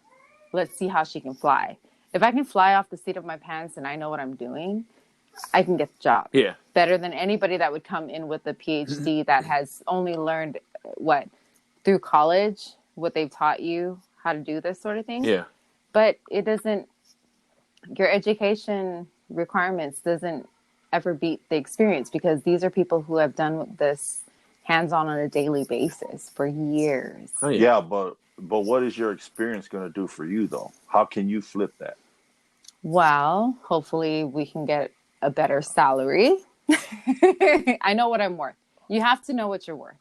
Let's see how she can fly. If I can fly off the seat of my pants and I know what I'm doing, I can get the job. Yeah. Better than anybody that would come in with a PhD that has only learned through college, what they've taught you how to do this sort of thing. Yeah. But your education requirements doesn't ever beat the experience, because these are people who have done this hands-on on a daily basis for years. Oh, yeah. But what is your experience going to do for you, though? How can you flip that? Well, hopefully we can get a better salary. I know what I'm worth. You have to know what you're worth.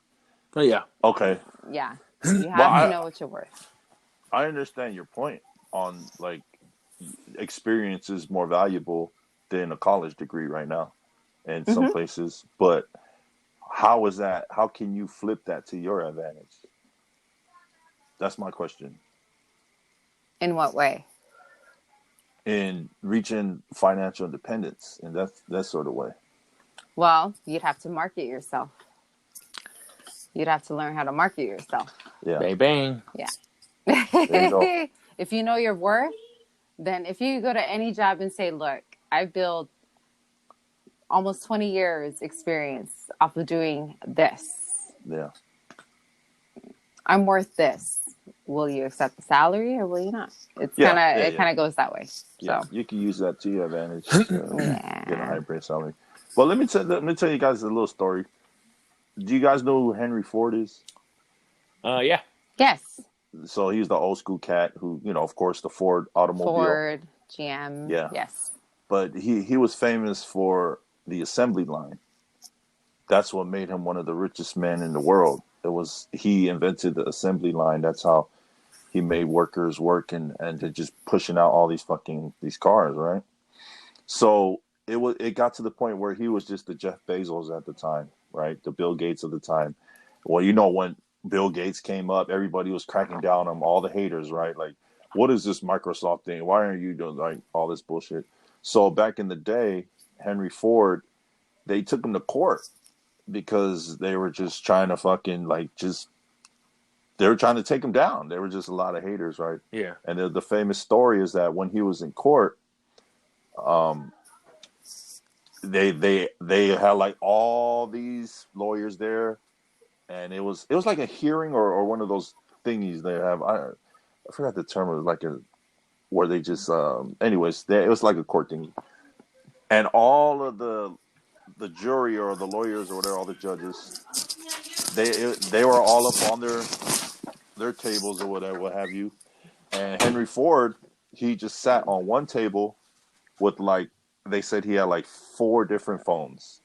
Oh, yeah. Okay. Yeah. You have to know what you're worth. I understand your point on like experience is more valuable than a college degree right now in some places. But how is that? How can you flip that to your advantage? That's my question. In what way? In reaching financial independence, and that sort of way. Well, you'd have to market yourself. You'd have to learn how to market yourself. Yeah. Bang, bang. Yeah. There you go. If you know your worth, then if you go to any job and say, look, I've built almost 20 years experience off of doing this. Yeah. I'm worth this. Will you accept the salary or will you not? It kind of goes that way. Yeah, so you can use that to your advantage. Get a high price salary. Well, let me tell you guys a little story. Do you guys know who Henry Ford is? Yeah. Yes. So he's the old school cat who, of course, the Ford automobile. Ford, GM. Yeah. Yes. But he was famous for the assembly line. That's what made him one of the richest men in the world. He invented the assembly line. That's how he made workers work and just pushing out all these cars, right? So it got to the point where he was just the Jeff Bezos at the time, right? The Bill Gates of the time. Well, when Bill Gates came up, everybody was cracking down on him, all the haters, right? Like, what is this Microsoft thing? Why aren't you doing like all this bullshit? So back in the day, Henry Ford, they took him to court because they were just trying to they were trying to take him down. There were just a lot of haters, right? Yeah. And the famous story is that when he was in court, they had like all these lawyers there, and it was like a hearing or one of those thingies they have. I forgot the term. It was like where they just anyways, it was like a court thingy, and all of the jury or the lawyers or whatever, all the judges, they were all up on their tables or whatever, what have you. And Henry Ford, he just sat on one table with like, they said he had like 4 different phones,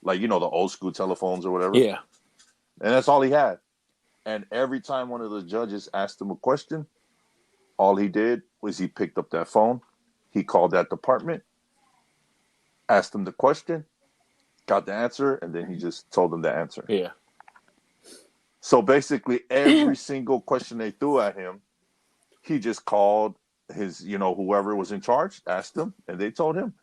like, you know, the old school telephones or whatever. Yeah. And that's all he had. And every time one of the judges asked him a question, all he did was he picked up that phone, he called that department, asked them the question, got the answer, and then he just told them the answer. Yeah. So basically, every single question they threw at him, he just called his, you know, whoever was in charge, asked them, and they told him.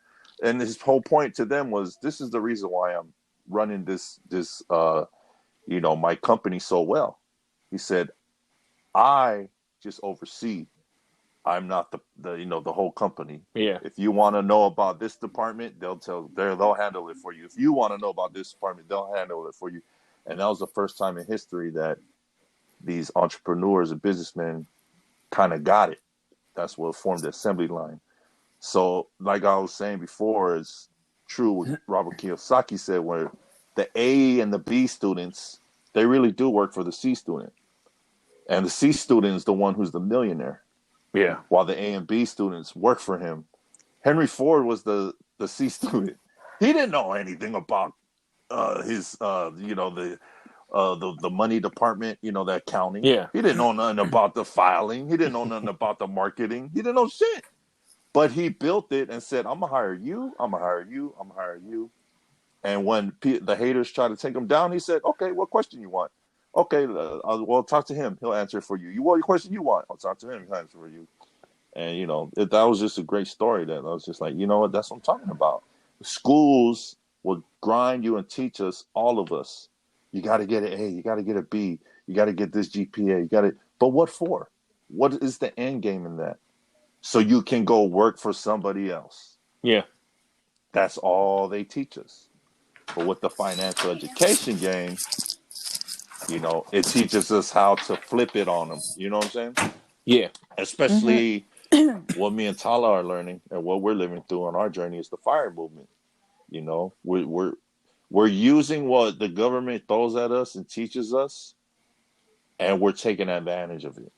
And his whole point to them was, this is the reason why I'm running this, you know, my company so well. He said, I just oversee. I'm not the you know, the whole company. Yeah. If you want to know about this department, they'll handle it for you. If you want to know about this department, they'll handle it for you. And that was the first time in history that these entrepreneurs and businessmen kind of got it. That's what formed the assembly line. So, like I was saying before, it's true what Robert Kiyosaki said, where the A and the B students, they really do work for the C student. And the C student is the one who's the millionaire. Yeah. While the A and B students work for him. Henry Ford was the C student. He didn't know anything about his you know, the money department, you know, the accounting. Yeah. He didn't know nothing about the filing. He didn't know nothing about the marketing. He didn't know shit. But he built it and said, I'm gonna hire you. I'm gonna hire you. I'm gonna hire you. And when the haters try to take him down, he said, okay, what question you want? Okay, well, talk to him. He'll answer for you. What question you want? I'll talk to him. He'll answer for you. And, you know, that was just a great story. That I was just like, you know what? That's what I'm talking about. Schools will grind you and teach us, all of us. You got to get an A. You got to get a B. You got to get this GPA. You got to. But what for? What is the end game in that? So you can go work for somebody else. Yeah. That's all they teach us. But with the financial education game, you know, it teaches us how to flip it on them. You know what I'm saying? Yeah. Especially what me and Tala are learning and what we're living through on our journey is the FIRE movement. You know, we're using what the government throws at us and teaches us, and we're taking advantage of it.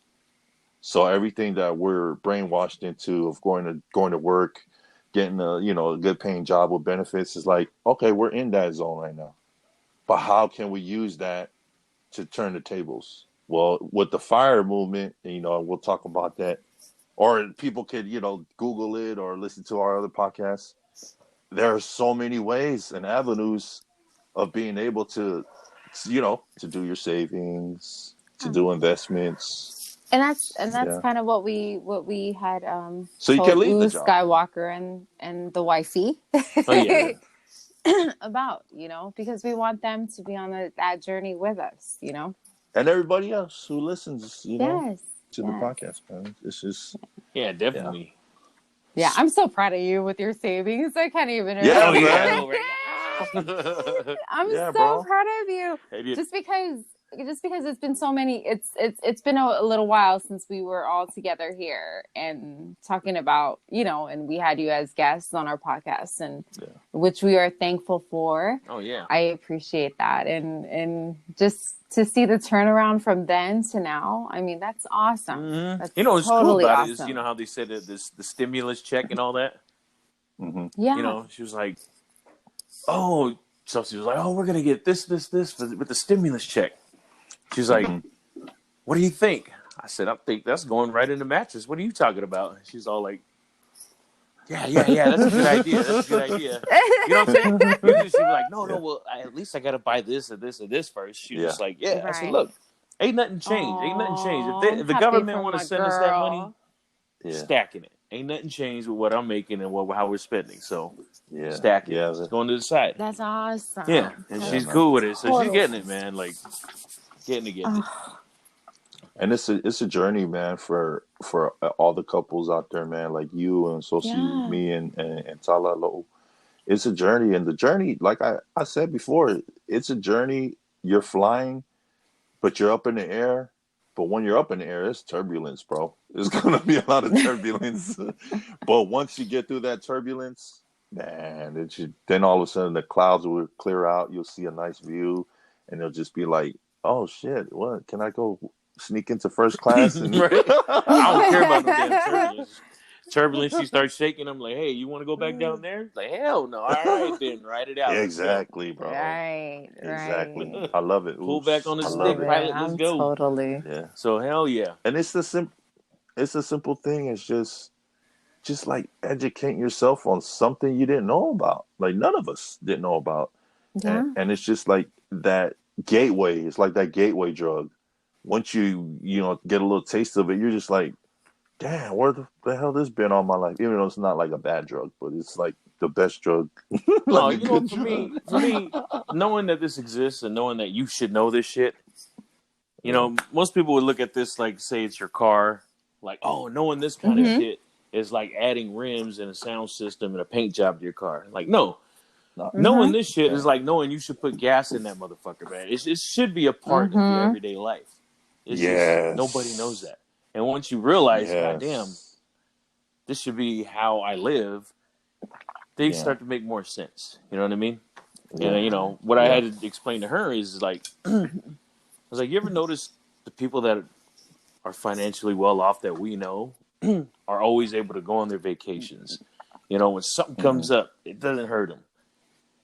So everything that we're brainwashed into of going to work, getting a good paying job with benefits is like, okay, we're in that zone right now. But how can we use that to turn the tables? Well, with the FIRE movement, you know, we'll talk about that. Or people could, you know, Google it or listen to our other podcasts. There are so many ways and avenues of being able to, you know, to do your savings, to do investments. And that's kind of what we had so you can leave the Uce job. Skywalker and the wifey Oh, yeah. about, you know, because we want them to be on that journey with us, you know. And everybody else who listens, you know, Yes. to the podcast, man. It's just Yeah, definitely. Yeah, I'm so proud of you with your savings. I can't even. Yeah, Oh, man. yeah. I'm Yeah, so bro. proud of you. Hey, dude. Just because it's been so many. It's been a little while since we were all together here and talking about, you know, and we had you as guests on our podcast, and which we are thankful for. Oh, yeah. I appreciate that, and just to see the turnaround from then to now. I mean, that's awesome. Mm-hmm. That's You know what's totally cool about awesome. it is, you know how they said that the stimulus check and all that? mm-hmm. Yeah. You know, she was like, oh, so she was like, oh, we're going to get this with the stimulus check. She was like, what do you think? I said, I think that's going right in the mattress. What are you talking about? She's all like, yeah, that's a good idea. That's a good idea. You know what I'm saying? Usually she'd be like, no, well, at least I got to buy this and this and this first. She was like, yeah. I said, Right. look, ain't nothing changed. Ain't nothing changed. If the government want to send us that money, stacking it. Ain't nothing changed with what I'm making and how we're spending. So stack it. It's going to the side. That's awesome. Yeah, and she's cool with it. So she's getting it, man. Like, getting it. And it's a journey, man, for all the couples out there, man, like you and me and Tala Lo. It's a journey, and the journey, like I said before, it's a journey. You're flying, but you're up in the air. But when you're up in the air, it's turbulence, bro. There's gonna be a lot of turbulence. But once you get through that turbulence, man, then all of a sudden the clouds will clear out. You'll see a nice view, and it'll just be like, oh shit, what? Can I go sneak into first class? And... Right. I don't care about no damn turbulence. turbulence, she starts shaking. I'm like, hey, you want to go back down there? Like, hell no. All right, then ride it out. Exactly, bro. Right. Exactly. I love it. Pull back on the I stick, love it. pilot. Let's I'm go. totally. Yeah. So hell yeah. And it's a simple thing. It's just like educating yourself on something you didn't know about. Like none of us didn't know about. Yeah. And it's just like that gateway. It's like that gateway drug. Once you get a little taste of it, you're just like, damn, where the hell this been all my life? Even though it's not like a bad drug, but it's like the best drug. No, Like you know, for me, knowing that this exists and knowing that you should know this shit, you know, most people would look at this like, say it's your car, like, oh, knowing this kind of shit is like adding rims and a sound system and a paint job to your car. Like, no. Knowing this shit is like knowing you should put gas in that motherfucker, man. It should be a part of your everyday life. It's just nobody knows that. And once you realize, goddamn, this should be how I live, things start to make more sense. You know what I mean? Yeah. And, you know, what I had to explain to her is like, I was like, you ever notice the people that are financially well off that we know are always able to go on their vacations? You know, when something comes up, it doesn't hurt them.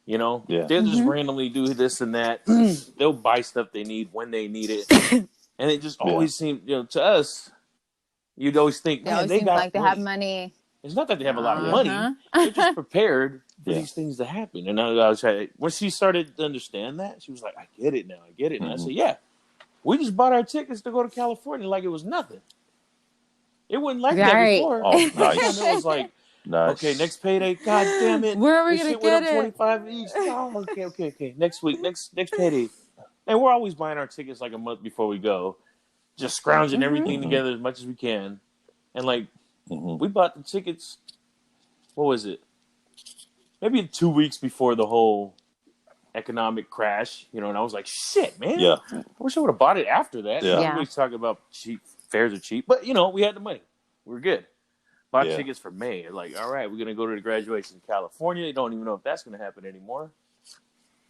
You know, they'll just randomly do this and that. They'll buy stuff they need when they need it. And it just always seems, you know, to us, you'd always think, man, they got like they have money. It's not that they have a lot of money. They're just prepared for these things to happen. And I was like, when she started to understand that, she was like, I get it now. I get it. And I said, yeah, we just bought our tickets to go to California like it was nothing. It wasn't like that before. Oh, nice. And it was like, okay, next payday. God damn it. Where are we going to get it? 25 each. Oh, okay. Next week, next payday. And we're always buying our tickets like a month before we go, just scrounging everything together as much as we can. And like, we bought the tickets, what was it? Maybe 2 weeks before the whole economic crash, you know, and I was like, shit, man. Yeah. I wish I would have bought it after that. Yeah. Everybody's talking about cheap, fares are cheap. But, you know, we had the money. We were good. Bought tickets for May. Like, all right, we're going to go to the graduation in California. You don't even know if that's going to happen anymore.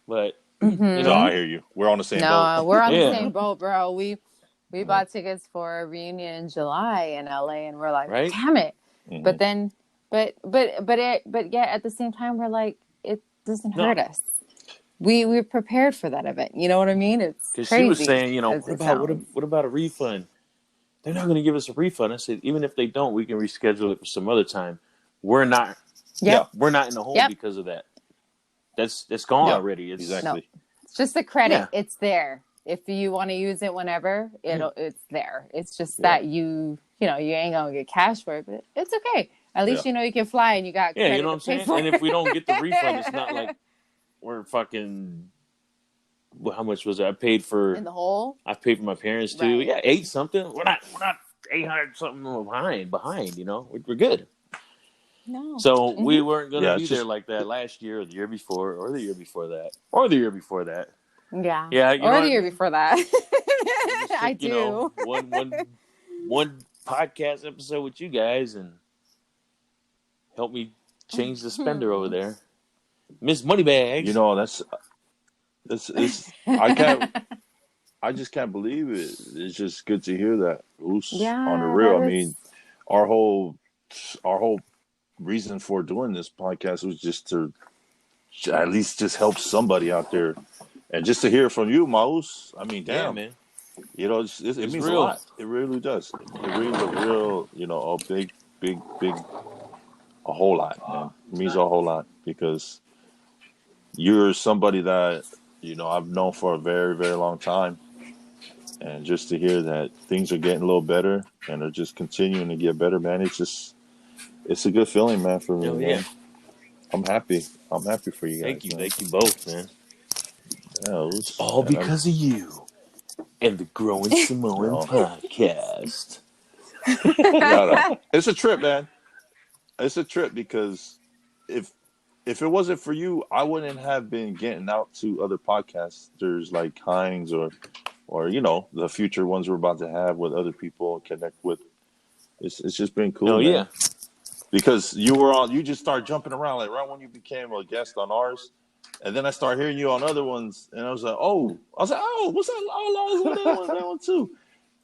But, you know. No, I hear you. We're on the same boat. No, we're on the same boat, bro. We bought tickets for a reunion in July in LA, and we're like, damn it. But then, but yet at the same time, we're like, it doesn't hurt us. We prepared for that event. You know what I mean? It's crazy. Because she was saying, you know, what about a refund? They're not going to give us a refund. I said, even if they don't, we can reschedule it for some other time. We're not. We're not in the hole because of that. That's gone already. It's, exactly. No, it's just the credit. It's there. If you want to use it whenever, it's there. It's just that you ain't gonna get cash for it, but it's okay. At least you know you can fly and you got credit. You know what I'm saying? And if we don't get the refund, it's not like we're fucking. Well, how much was it? I paid for in the hole. I paid for my parents too. Yeah, 8 something. We're not 800 something behind. You know, we're good. No. So we weren't gonna be there like that last year or the year before or the year before that or the year before that. Yeah. Yeah. Or the year before that. I do. Know, one podcast episode with you guys and help me change the spender over there. Miss Moneybags. You know, that's I just can't believe it. It's just good to hear that. Uce, on the real. I mean, our whole reason for doing this podcast was just to at least just help somebody out there. And just to hear from you, Maus, I mean, damn, man. You know, it means real. a lot. It really does. It really is a real, you know, a big, a whole lot, man. It means a whole lot because you're somebody that, you know, I've known for a very, very long time. And just to hear that things are getting a little better and are just continuing to get better, man, it's a good feeling, man, for me, man. I'm happy. I'm happy for you guys. Thank you both, man. Yeah, all because of you and the Growing Samoan podcast. It's a trip, man. It's a trip because if it wasn't for you, I wouldn't have been getting out to other podcasters like Hines or you know, the future ones we're about to have with other people connect with. It's just been cool. Oh, man. yeah. Because you just start jumping around like right when you became a guest on ours. And then I started hearing you on other ones, and I was like, what's that? Oh, Law's on that one too.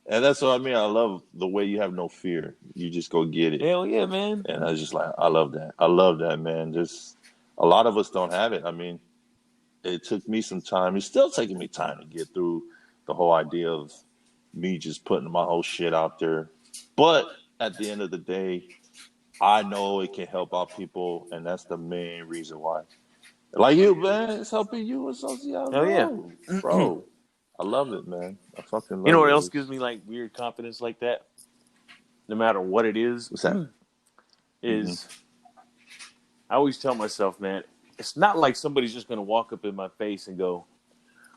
And that's what I mean. I love the way you have no fear. You just go get it. Hell yeah, man. And I was just like, I love that. I love that, man. Just a lot of us don't have it. I mean, it took me some time. It's still taking me time to get through the whole idea of me just putting my whole shit out there. But at the end of the day, I know it can help out people, and that's the main reason why. Like you, man, it's helping you associate. Hell yeah. Bro. I love it, man. I fucking love it. You know what else gives me like weird confidence like that? No matter what it is. What's that? Is I always tell myself, man, it's not like somebody's just going to walk up in my face and go,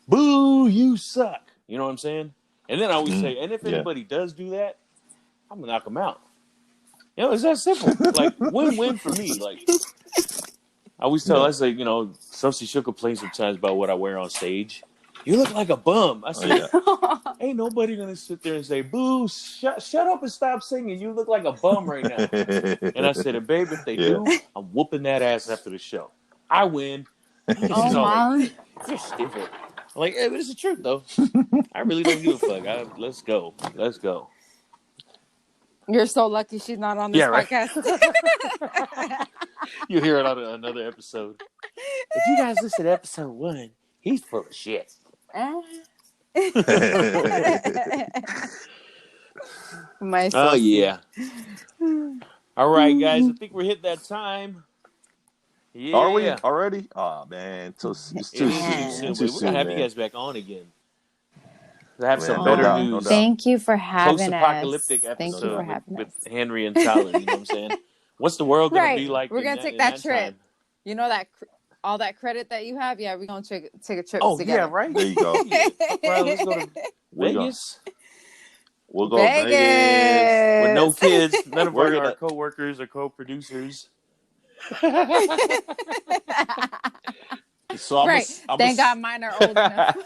boo, you suck. You know what I'm saying? And then I always say, and if anybody does do that, I'm going to knock them out. You know, it's that simple. Like, win-win for me. Like, I always tell, I say, you know, she'll complain sometimes about what I wear on stage. You look like a bum. I said, ain't nobody going to sit there and say, boo, shut up and stop singing. You look like a bum right now. And I said, babe, if they do, I'm whooping that ass after the show. I win. Mom. You're stupid. I'm like, hey, but it's the truth, though. I really don't give a fuck. Let's go. Let's go. You're so lucky she's not on this podcast. Right? You hear it on another episode. If you guys listen to episode 1, he's full of shit. Oh, yeah. All right, guys. I think we're hitting that time. Yeah. Are we already? Oh, man. It's too soon. We're going to have you guys back on again. I have some better news. Thank you for having us. Post-apocalyptic episode Thank you for having with Henry and Tyler. You know what I'm saying? What's the world going to be like? We're going to take that trip. Time? You know that all that credit that you have? Yeah, we're going to take a trip together. Oh, yeah, right? There you go. Well, let's go to Vegas. We'll go to Vegas. With no kids. None of our co-workers or co-producers. So Thank God mine are old enough.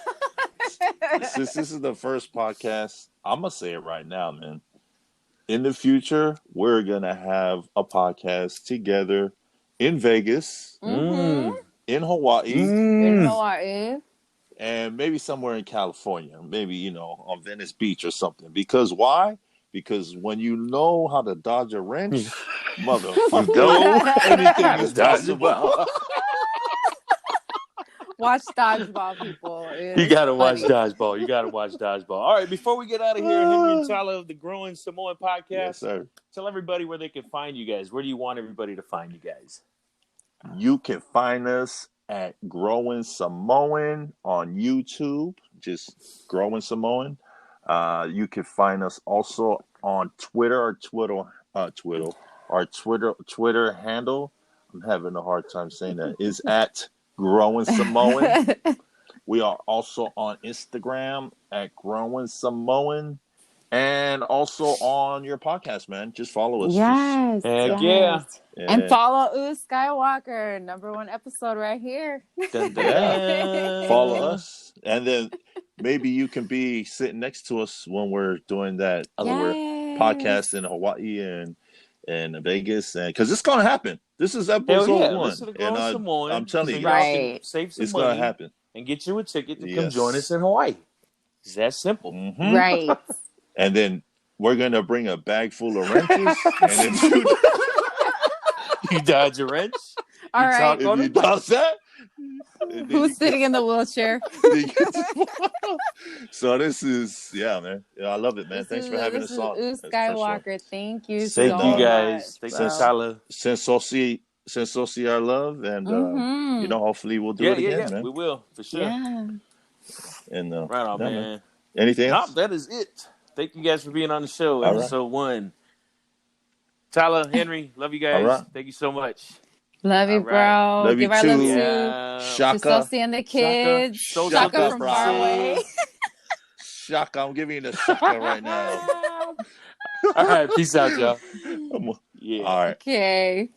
Since this is the first podcast, I'm going to say it right now, man. In the future, we're going to have a podcast together in Vegas, in Hawaii, and maybe somewhere in California, maybe, on Venice Beach or something. Because why? Because when you know how to dodge a wrench, motherfucker, anything is dodgeable. Watch Dodgeball, people. You gotta watch Dodgeball. All right, before we get out of here, Henry and Tyler of the Growing Samoan Podcast. Yes, sir. Tell everybody where they can find you guys. Where do you want everybody to find you guys? You can find us at Growing Samoan on YouTube. Just Growing Samoan. You can find us also on Twitter. Our Twitter handle. I'm having a hard time saying that. Is at Growing Samoan. We are also on Instagram at Growing Samoan, and also on your podcast, man. Just follow us. Yes. Yeah. And follow Uce Skywalker. #1 episode right here. Yeah. Follow us, and then maybe you can be sitting next to us when we're doing that other podcast in Hawaii and Vegas, and because it's gonna happen. This is episode 1, and I'm telling you, save some it's money gonna happen, and get you a ticket to come join us in Hawaii. It's that simple, right? And then we're gonna bring a bag full of wrenches, and then you dodge a wrench. All right, if you dodge that. Who's sitting in the wheelchair? So this is, man. I love it, man. Thanks for having us on. Uce Skywalker, sure. Thank you so much. Thank you guys. Thanks, Tyler. Since our love, and hopefully we'll do it again, man. We will, for sure. Yeah. And right on, man. Anything else? No, that is it. Thank you guys for being on the show. Episode 1. Tyler, Henry, love you guys. Right. Thank you so much. Love you, bro. Love you too. Love Shaka. And the kids. Shaka from far away. Shaka. I'm giving you the shaka right now. All right. Peace out, y'all. Yeah. All right. Okay.